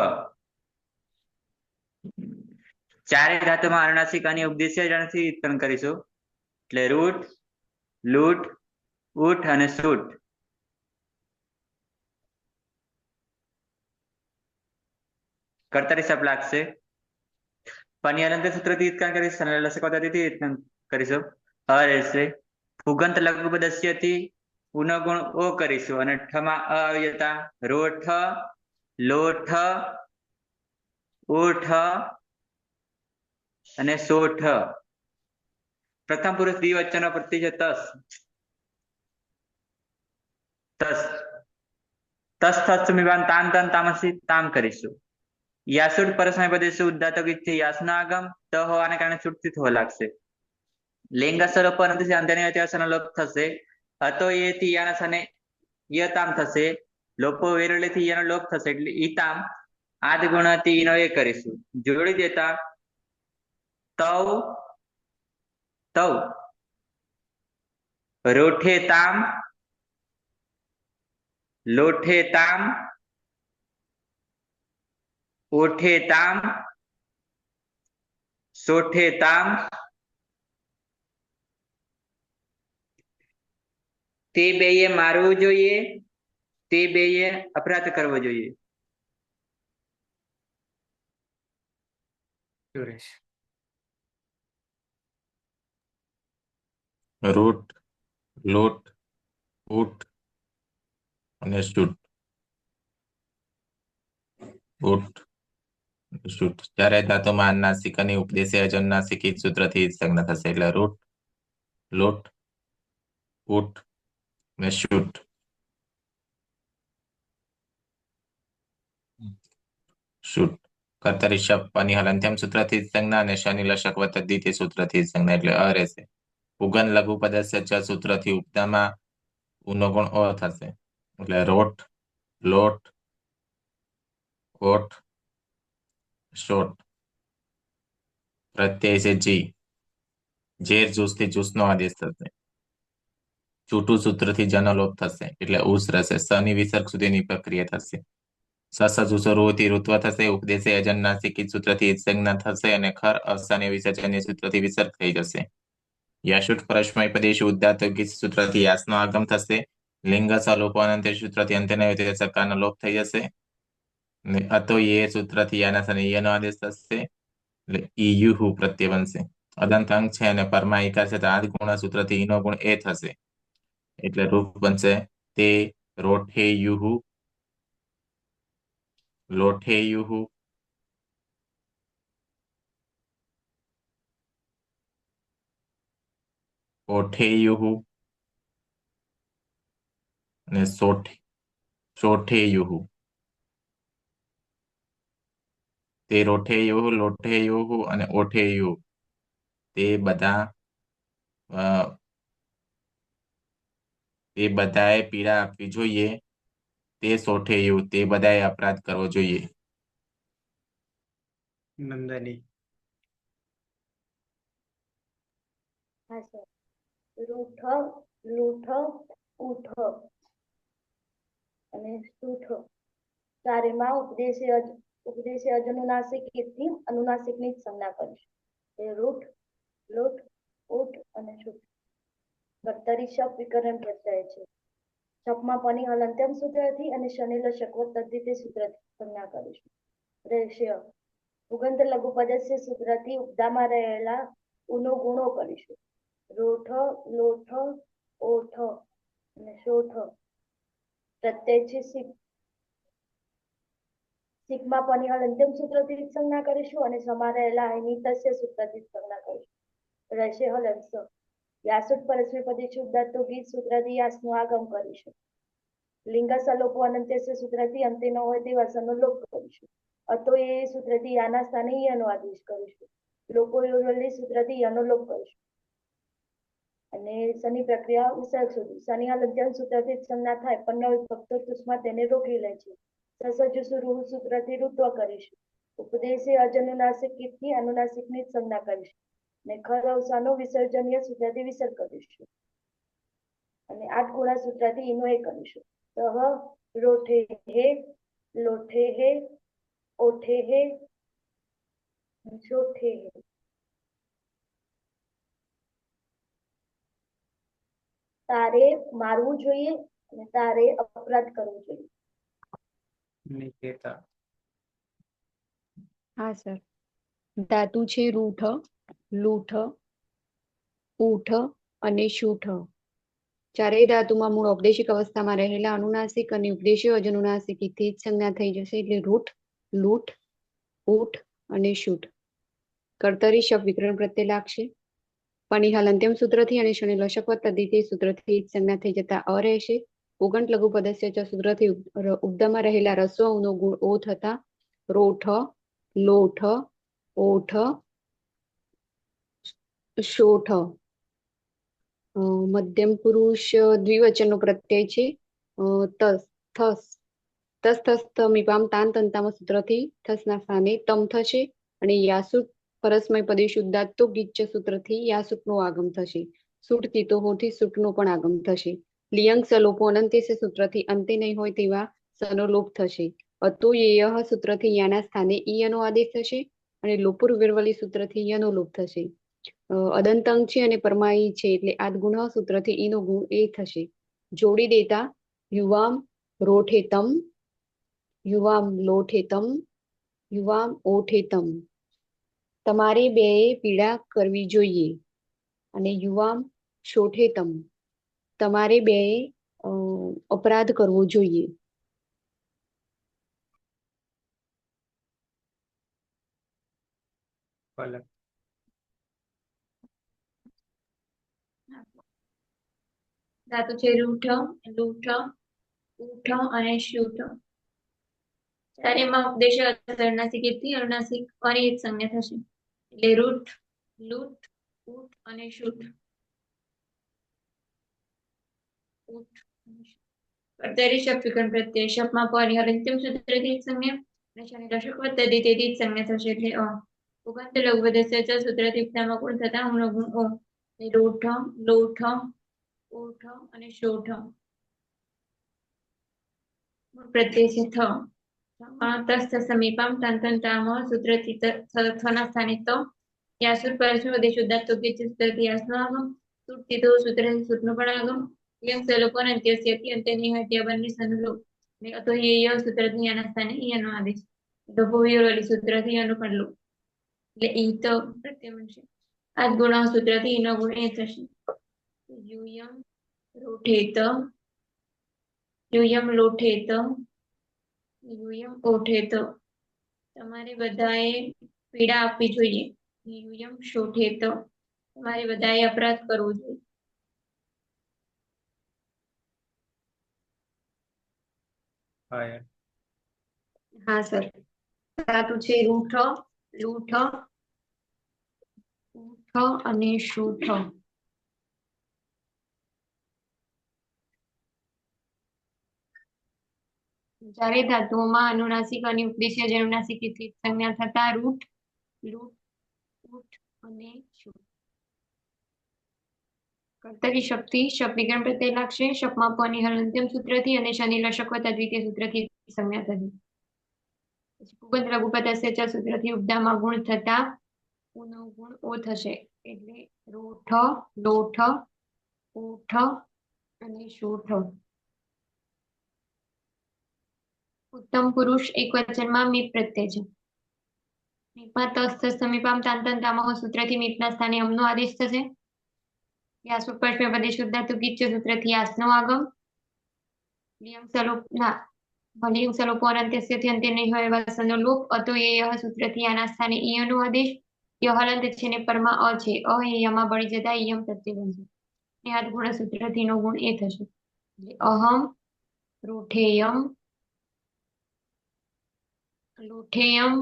ચારે ધાતુમાં અનુનાસિક અને ઉપદેશ્ય જણથી ઉત્પન્ન કરીશું. એટલે રૂઠ, લૂઠ, ઊઠ અને સૂઠ. કર્તરી શબ્દ લાગશે. પની અનંત સૂત્રથી ઉત્પન્ન કરીશું. લસક પદ્ધતિથી ઉત્પન્ન કરીશું. અ રહેશે. પુગંત લઘુ પદસ્યથી ઉનો ગુણ ઓ કરીશું અને ઠ માં અ આવી જતા રોઠ, લોઠ, ઓઠ અને સોઠ. પ્રથમ પુરુષ દ્વિવચનનો પ્રત્યય છે તસ. તસ તસ તસ્મિવાન તામ તન તામસી તામ કરીશું. યાસુટ પરસ્મય પદેશુ ઉદ્દાતક ઇત્થે યાસનો આગમ ત હોવાને કારણે સુટથી થવા લાગશે. લિંગ સ્વરૂપ અંતથી અંત્યની વ્યત્યાસનો લોપ થશે. અતો એથી યાના સને યતામ થશે. લોપો વેરલેથી યનો લોપ થશે એટલે ઈતામ આદ ગુણથી ઈનો એ કરીશું. જોડી દેતા તવ તવ રોઠે તામ, લોઠે તામ, ઓઠે તામ, સોઠે તામ, તે બેએ મારવું જોઈએ, તે બેએ અપરાધ કરવો જોઈએ. સુરેશ. રૂટ, લોટ, ઊટ અને શૂટ. ઊટ, શૂટ. જ્યારે ધાતુમાં અનુનાસિક અને ઉપદેશી અજનુનાસિક ઈ સૂત્રથી સંજ્ઞા થશે એટલે રૂટ, લોટ, ઊટ અને શૂટ. શૂટ. કર્તરી શપ પની હલંત્યમ સૂત્રથી સંજ્ઞા અને શનિ લશક વતદ્ધિતિ સૂત્રથી સંજ્ઞા એટલે અ રહેશે. ઉગન લઘુ પદસ્ય ચ સૂત્રથી ઉપદામાં ઉનો ગુણ અ થશે એટલે રોટ, લોટ, ઓટ, શોટ. પ્રત્યય છે જી. ઝેર જૂસથી જૂસનો આદેશ થશે. છૂટું સૂત્રથી જનો લોપ થશે એટલે ઉસ રહેશે. સની વિસર્ગ સુધીની પ્રક્રિયા થશે. સસ જુસો રૂથી ઋત્વ થશે. ઉપદેશે અજનનાસિક સૂત્રથી સંજ્ઞા થશે અને ખર અસને વિસર્જન્ય સૂત્રથી વિસર્ગ થઈ જશે. યાશુટ પરસ્મય પદેશ ઉદ્દાત સૂત્રથી યાસનો આગમ થશે. લિંગ સલોપો અનંત સૂત્રથી અંત્યના સકારનો લોપ થઈ જશે. અતો એ સૂત્રથી યાના સને યનો આદેશ થશે એટલે ઈયુહુ પ્રત્યય બનશે. અદંત અંક છે અને પરમા એકાર છે તો આદ ગુણ સૂત્રથી ઈનો ગુણ એ થશે એટલે રૂપ બનશે તે રોઠે યુહુ, લોઠે યુહુ, ઓઠે યુહુ અને સોઠે યુહુ. તે રોઠે યુહુ, લોઠે યુહુ અને ઓઠે યુહુ તે બધાએ પીડા આપવી જોઈએ. તે સોઠે યુહુ તે બધાએ અપરાધ કરવો જોઈએ. નંદની. હા સર. રૂઠ, લૂઠ, ઊઠ અને સૂઠ. ચારેમાં ઉપદેશી અજનુનાસિક થી અનુનાસિકની જ સંજ્ઞા કરીશું. તે રૂઠ, લૂઠ, ઊઠ અને સૂઠ. કર્તરી શપ વિકરણ પ્રત્યય છે. શપમાં પની હલંત્યમ સૂત્રથી અને શનિ લશક તદ્ધિતિ સૂત્રથી સંજ્ઞા કરીશું. રેશ્ય ઉગંત લઘુ પદસ્ય સૂત્રથી ઉપદામાં રહેલા ઉનો ગુણો કરીશું. રોઠ, લોઠ, ઓઠ અને શોઠ. પ્રત્યય છે સિગ્મા પની હલંત્યમ સૂત્રથી સંજ્ઞા કરીશું અને સમા રહેલા અનિતસ્ય સૂત્રથી સંજ્ઞા કરીશું. રહેશે હલંસ. યાસુટ પરસ્મય પદેશુ ઉદ્દાત્તો ગીત સૂત્રથી યાસનું આગમ કરીશું. લિંગ સલોપો અનંત્યસ્ય સૂત્રથી અંતે ન હોય તે વસનનો લોપ કરીશું. અતો એ સૂત્રથી યાના સ્થાને યનો આદેશ કરીશું. લોકો યોજલી સૂત્રથી યનો લોપ કરીશું. અને શનિ પ્રક્રિયા વિસર્ગ સુધી. શનિ હલંત્યમ સૂત્રથી સંજ્ઞા થાય પણ વિભક્તો તુષ્માં તેને રોકી લે છે. સસજુ રૂહ સૂત્રથી ઋત્વ કરીશું. ઉપદેશે અજનુનાસિક થી અનુનાસિકની સંજ્ઞા કરીશું. ને ખર અવસાનો વિસર્જનીય સૂત્રથી વિસર્ગ કરીશું. અને આઠ ગુણા સૂત્રથી ઈનો એ કરીશું. તહ રોઠે હે, લોઠે હે, ઓઠે હે, ચોઠે હે. તારે મારવું જોઈએ અને તારે અપરાધ કરવો જોઈએ. નિકેતા. હા સર. ધાતુ છે રૂઠ, લૂઠ, ઊઠ અને શૂઠ. ચારેય ધાતુમાં મૂળ ઔપદેશિક અવસ્થામાં રહેલા અનુનાસિક અને ઉપદેશીય અજનુનાસિક થી સંજ્ઞા થઈ જશે. એટલે રૂટ, લૂટ, ઊટ અને શૂટ. કર્તરી શબ્દ વિકરણ પ્રત્યે લાગશે. પનિહાલ અંત્યમ સૂત્રથી અને શનિ લશકવત તદ્ધિતિ સૂત્રથી સંજ્ઞા થઈ જતા અ રહેશે. ઉગંટ લઘુ પદસ્ય ચ સૂત્રથી ઉપદામાં રહેલા રસ્વ નો ગુણ ઓ થતા રોઠ, લોઠ, ઓઠ, શોઠ. મધ્યમ પુરુષ દ્વિવચનનો પ્રત્યય છે. તસ, થસ, તસ થસ તમીપામ તાન તંતામાં સૂત્રથી થસના સ્થાને તમ થશે અને યાસુટ પરસ્મય પદે શુદ્ધાત્તો ગીચ્ચ સૂત્રથી યાસુટનો આગમ થશે. સુટ તીતો હોથી સુટનો પણ આગમ થશે. લિયંગ સલોપો અનંત્ય સૂત્રથી અંતે નહીં હોય તેવા સનો લોપ થશે. અતો યેયઃ સૂત્રથી યાના સ્થાને ઈયનો આદેશ થશે અને લોપુર વિરવલી સૂત્રથી યનો લોપ થશે. અદંતંગ છે અને પરમાઈ છે એટલે આદગુણ સૂત્રથી ઈનો ગુણ એ થશે. જોડી દેતા યુવામ રોઠેતમ, યુવામ લોઠેતમ, યુવામ ઓઠેતમ. તમારે બેએ પીડા કરવી જોઈએ અને યુવામ શોઠેતમ. તમારે બેએ અપરાધ કરવો જોઈએ. પલક ધાતુ છે રૂઠ, લૂઠ, ઊઠ અને શૂઠ. ચારેયમાં ઉપદેશ અનુનાસિકથી અનુનાસિક અનિયત સંજ્ઞા થશે. એટલે રૂઠ, લૂટ, ઊઠ અને શૂઠ. કર્તરી શબ્દ વિકરણ પ્રત્યય શબ્દમાં પનિહાલ અંતિમ સૂત્રથી સંજ્ઞા અને શનિ લશકવત તદ્ધિતિથી સંજ્ઞા થશે. એટલે અ. ઉગંત લઘુ પદસ્ય ચ સૂત્રથી ઉપદામાં ગુણ થતા ઊનો ગુણ ઓ. રોઠ, લોઠ, ઊઠ અને શોઠ. પ્રત્યય છે થ. તસ્થ સમીપમ તંતંતામ સૂત્રથી થના સ્થાને ત. યાસુર પરસ્મય પદે શુદ્ધાત્તો ગીચ્ચ સૂત્રથી યાસનો આગમ. સુટ તીતો સૂત્રથી સુટનો પણ આગમ. લિયંગ સલોપન અંત્યસ્યથી અંતે નહીં હોય તે બંને સનુલોપ. અતો યેય સૂત્રથી યાના સ્થાને ઈયનો આદેશ. લોપવિરવલી સૂત્રથી યનો પણ લોપ. એટલે ઈ તો પ્રત્યય બનશે. આ ગુણ સૂત્રથી ઈનો ગુણ એ થશે. યુયમ રોઠેત, યુયમ લોઠેત, યુયમ ઓઠેત. તમારે બધાએ પીડા આપવી જોઈએ. યુયમ શોઠેત. તમારે બધાએ અપરાધ કરવો જોઈએ. ફાયર હા સર. ધાતુ છે રૂઠ, લૂઠ, ઊઠ અને શૂઠ. જ્યારે ધાતુઓમાં અનુનાસિક અને ઉપદેશીય જનુનાસિક સંજ્ઞા થતા રૂઠ, લૂટ, ઊઠ અને શૂટ. કર્તરી શક્તિ શબ્દ વિકરણ પ્રત્યય લાગશે. શબ્દમાં પનિહાલ અંત્યમ સૂત્રથી અને શનિ લશકવત અદ્વિતીય સૂત્રથી સંજ્ઞા થશે. ઉગંત લઘુ પદસ્ય ચ સૂત્રથી ઉપદામાં ગુણ થતા ઊનો ગુણ ઓ થશે. એટલે રોઠ, લોઠ, ઊઠ અને શૂઠ. ઉત્તમ પુરુષ એક વચનમાં મીપ પ્રત્યય છે. મીપમાં તસ્થ સમીપામ તાંતંતામહ સૂત્રથી મીપના સ્થાને અમનો આદેશ થશે. યાસુ પરસ્મય પદે શુદ્ધાત્તો ગીચ્ચ સૂત્રથી યાસનો આગમ. લિયંગ સલોપ ના લિયંગ સલોપો અનંત્યસ્યથી અંતે નહીં હોય એવા સનો લોપ. અતો યેયઃ સૂત્રથી આના સ્થાને ઈયનો આદેશ. ય હલંત છે ને પરમાં અ છે. અ એ યમાં બળી જતા ઈયમ પ્રત્યય બનશે. ને આ ગુણ સૂત્રથી નો ગુણ એ થશે. એટલે અહમ રોઠેયમ, લોઠેયમ,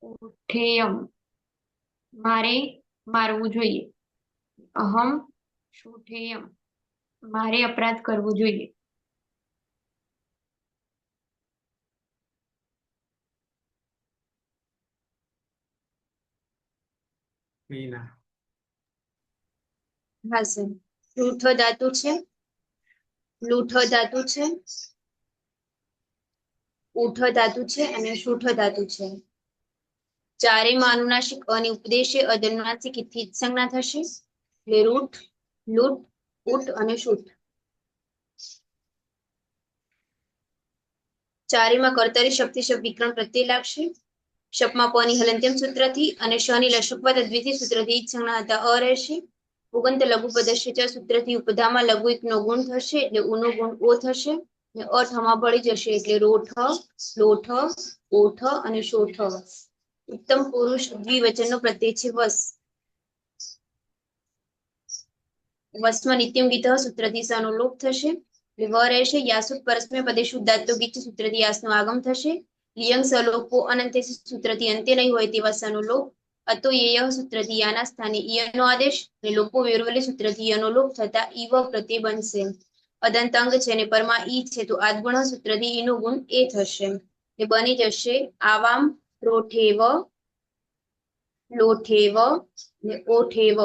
ઓઠેયમ. મારે મારવું જોઈએ. અહમ શોઠેયમ. મારે અપરાધ કરવો જોઈએ. મીના હા સર. લૂઠ ધાતુ છે, લૂઠ ધાતુ છે, ઊઠ ધાતુ છે અને શૂઠ ધાતુ છે. ચારેયમાં અનુનાસિક અને ઉપદેશે અજનુનાસિક થી સંજ્ઞા થશે. એટલે રૂઠ, લૂટ, ઊઠ અને શૂઠ. ચારેયમાં કર્તરી શક્તિ શબ્દ વિકરણ પ્રત્યય લાગશે. શબ્દમાં પનિહાલ અંત્યમ સૂત્રથી અને શનિ લશકવત અદ્વિતીય સૂત્રથી સંજ્ઞા હતા અ રહેશે. ઉગંત લઘુપદસ્ય ચ સૂત્રથી ઉપધામાં લઘુ એકનો ગુણ થશે એટલે ઉનો ગુણ ઓ થશે. ને અઠમાં ભળી જશે એટલે રોઠ, લોઠ, ઓઠ અને શોઠ. ઉત્તમ પુરુષ દ્વિવચનનો પ્રત્યય છે વસ. વસમાં નિત્યમ ગીત સૂત્રથી સનો લોપ થશે. એટલે વ રહેશે. યાસુટ પરસ્મય પદે શુદ્ધાત્વ ગીત સૂત્રથી યાસનો આગમ થશે. લિયંગ સલોપો અનંતે સૂત્રથી અંતે નહીં હોય તેવા સનો લોપ. અતો યેય સૂત્રથી યાના સ્થાને ઈયનો આદેશ અને લોપો વેરવલે સૂત્રથી યનો લોપ થતા ઈવ પ્રત્યય બનશે. અદંત અંગ છે ને પરમાં ઈ છે તો આદગુણ સૂત્રથી ઈનો ગુણ એ થશે. એ બની જશે આવામ રોઠેવ, લોઠેવ ને ઓઠેવ.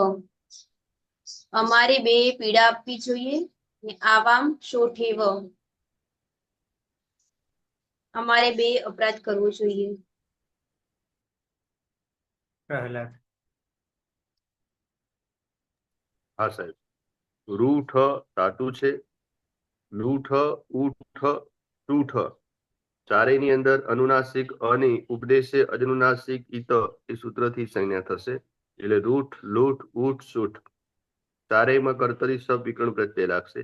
અમારે બે પીડા આપવી જોઈએ ને આવામ શોઠેવ. અમારે બે અપરાધ કરવો જોઈએ. પ્રહલાદ. હા સાહેબ. રૂઠ ધાતુ છે. લૂઠ, ઉઠ, ટૂઠ ચારેયની અંદર અનુનાસિક અની ઉપદેશે અજનુનાસિક ઈત એ સૂત્રથી સંજ્ઞા થશે. એટલે રૂઠ, લૂઠ, ઊઠ, સૂઠ ચારેયમાં કર્તરી સબ વિકર્ણ પ્રત્યય લાગશે.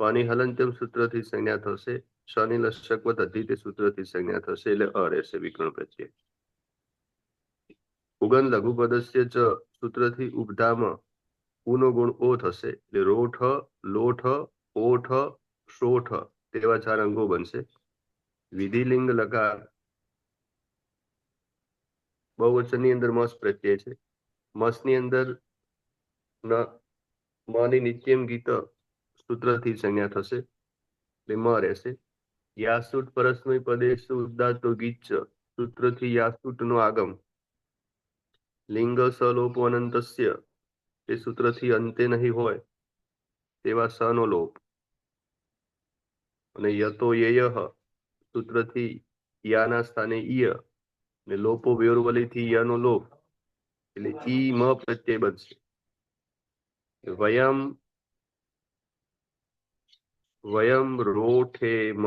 પની હલંત્યમ સૂત્રથી સંજ્ઞા થશે. શનિ લશકવત અધિતે સૂત્રથી સંજ્ઞા થશે એટલે અ રહેશે વિકર્ણ પ્રત્યય. ઉગન લઘુપદસ્ય ચ સૂત્રથી ઉપધામાં ઉનો ગુણ ઓ થશે એટલે રોઠ, લોઠ, ઓઠ, શોઠ તેવા 4 અંગો બનશે. વિધિલિંગ લકાર બહુવચનની અંદર મસ પ્રત્યય છે. મસની અંદર મની નિત્યમ ગીત સૂત્રથી સંજ્ઞા થશે એટલે મ રહેશે. યાસુટ પરસ્મય પદેશુ ઉદાત્તો ગીચ સૂત્રથી યાસુટનો આગમ. લિંગ સલોપો અનંતસ્ય એ સૂત્રથી અંતે નહીં હોય તેવા સનો લોપ. અને યતો યેય સૂત્રથી યાના સ્થાને ઈય ને લોપો વ્યોરવલીથી યનો લોપ એટલે ઈ મ પ્રત્યય બનશે. વયમ રોઠે મ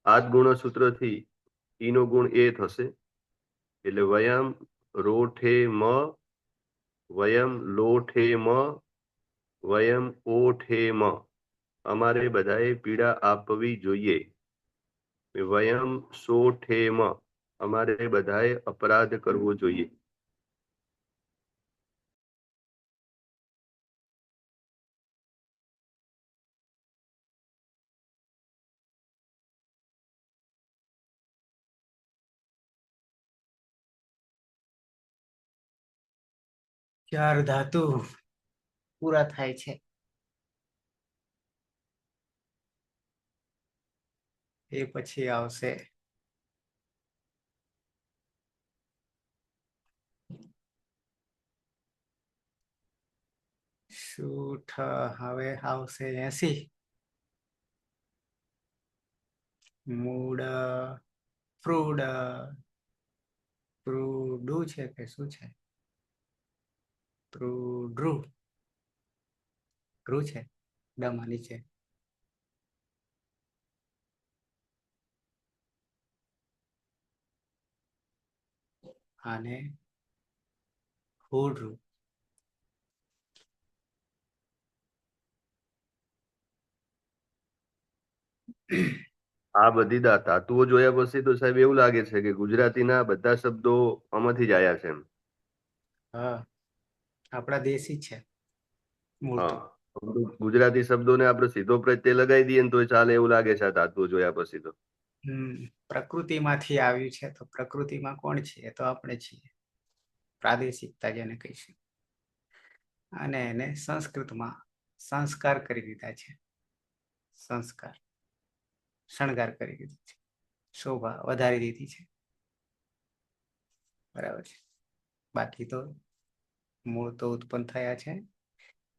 આદગુણ સૂત્રથી ઈનો ગુણ એ થશે એટલે વયમ રોઠે મ, વયમ લોઠે મ, વયમ ઓઠે મ. અમારે બધાએ પીડા આપવી જોઈએ. વયમ શોઠે મ. અમારે બધાએ અપરાધ કરવો જોઈએ. ચાર ધાતુ પૂરા થાય છે. એ પછી આવશે શૂઠ. હવે આવશે 80. મૂળ ફ્રૂડ પ્રુડુ છે કે શું છે? પ્રુડ્રુ ધ્રુ છે ડમાં નીચે. અને હુડ્રુ. આ બધી ધાતુઓ જોયા પછી તો સાહેબ એવું લાગે છે કે ગુજરાતીના બધા શબ્દો આમાંથી જ આવ્યા છે એમ. હા, આપણા દેશી છે મૂળ તો. ગુજરાતી શબ્દોને આપણે સીધો પ્રત્યય લગાવી દઈએ ને તો ચાલે એવું લાગે છે આ ધાતુઓ જોયા પછી તો. પ્રકૃતિમાંથી આવ્યું છે તો પ્રકૃતિમાં કોણ છે? એ તો આપણે છીએ. પ્રાદેશિકતા જેને કહીશું. અને એને સંસ્કૃતમાં સંસ્કાર કરી દીધા છે. સંસ્કાર, શણગાર કરી દીધું છે, શોભા વધારી દીધી છે. બરાબર છે. બાકી તો મૂળ તો ઉત્પન્ન થયા છે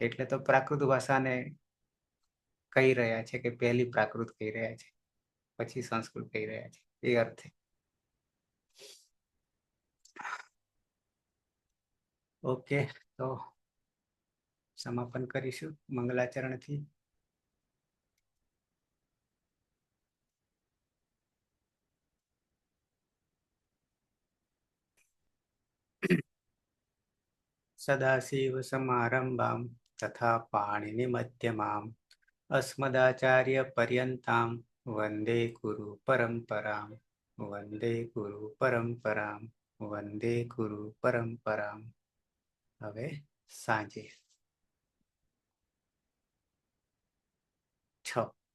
એટલે તો પ્રાકૃત ભાષાને કહી રહ્યા છે કે પહેલી પ્રાકૃત કહી રહ્યા છે, પછી સંસ્કૃત કહી રહ્યા છે. એ અર્થે ઓકે, તો સમાપન કરીશું મંગલાચરણથી. સદાશિવ સમારંભામ તથા પાણીની મધ્યમામ અસ્મદાચાર્ય પર્યંતામ વંદે ગુરુ પરંપરામ વંદે ગુરુ પરંપરામ વંદે ગુરુ પરંપરામ. હવે સાંજે 6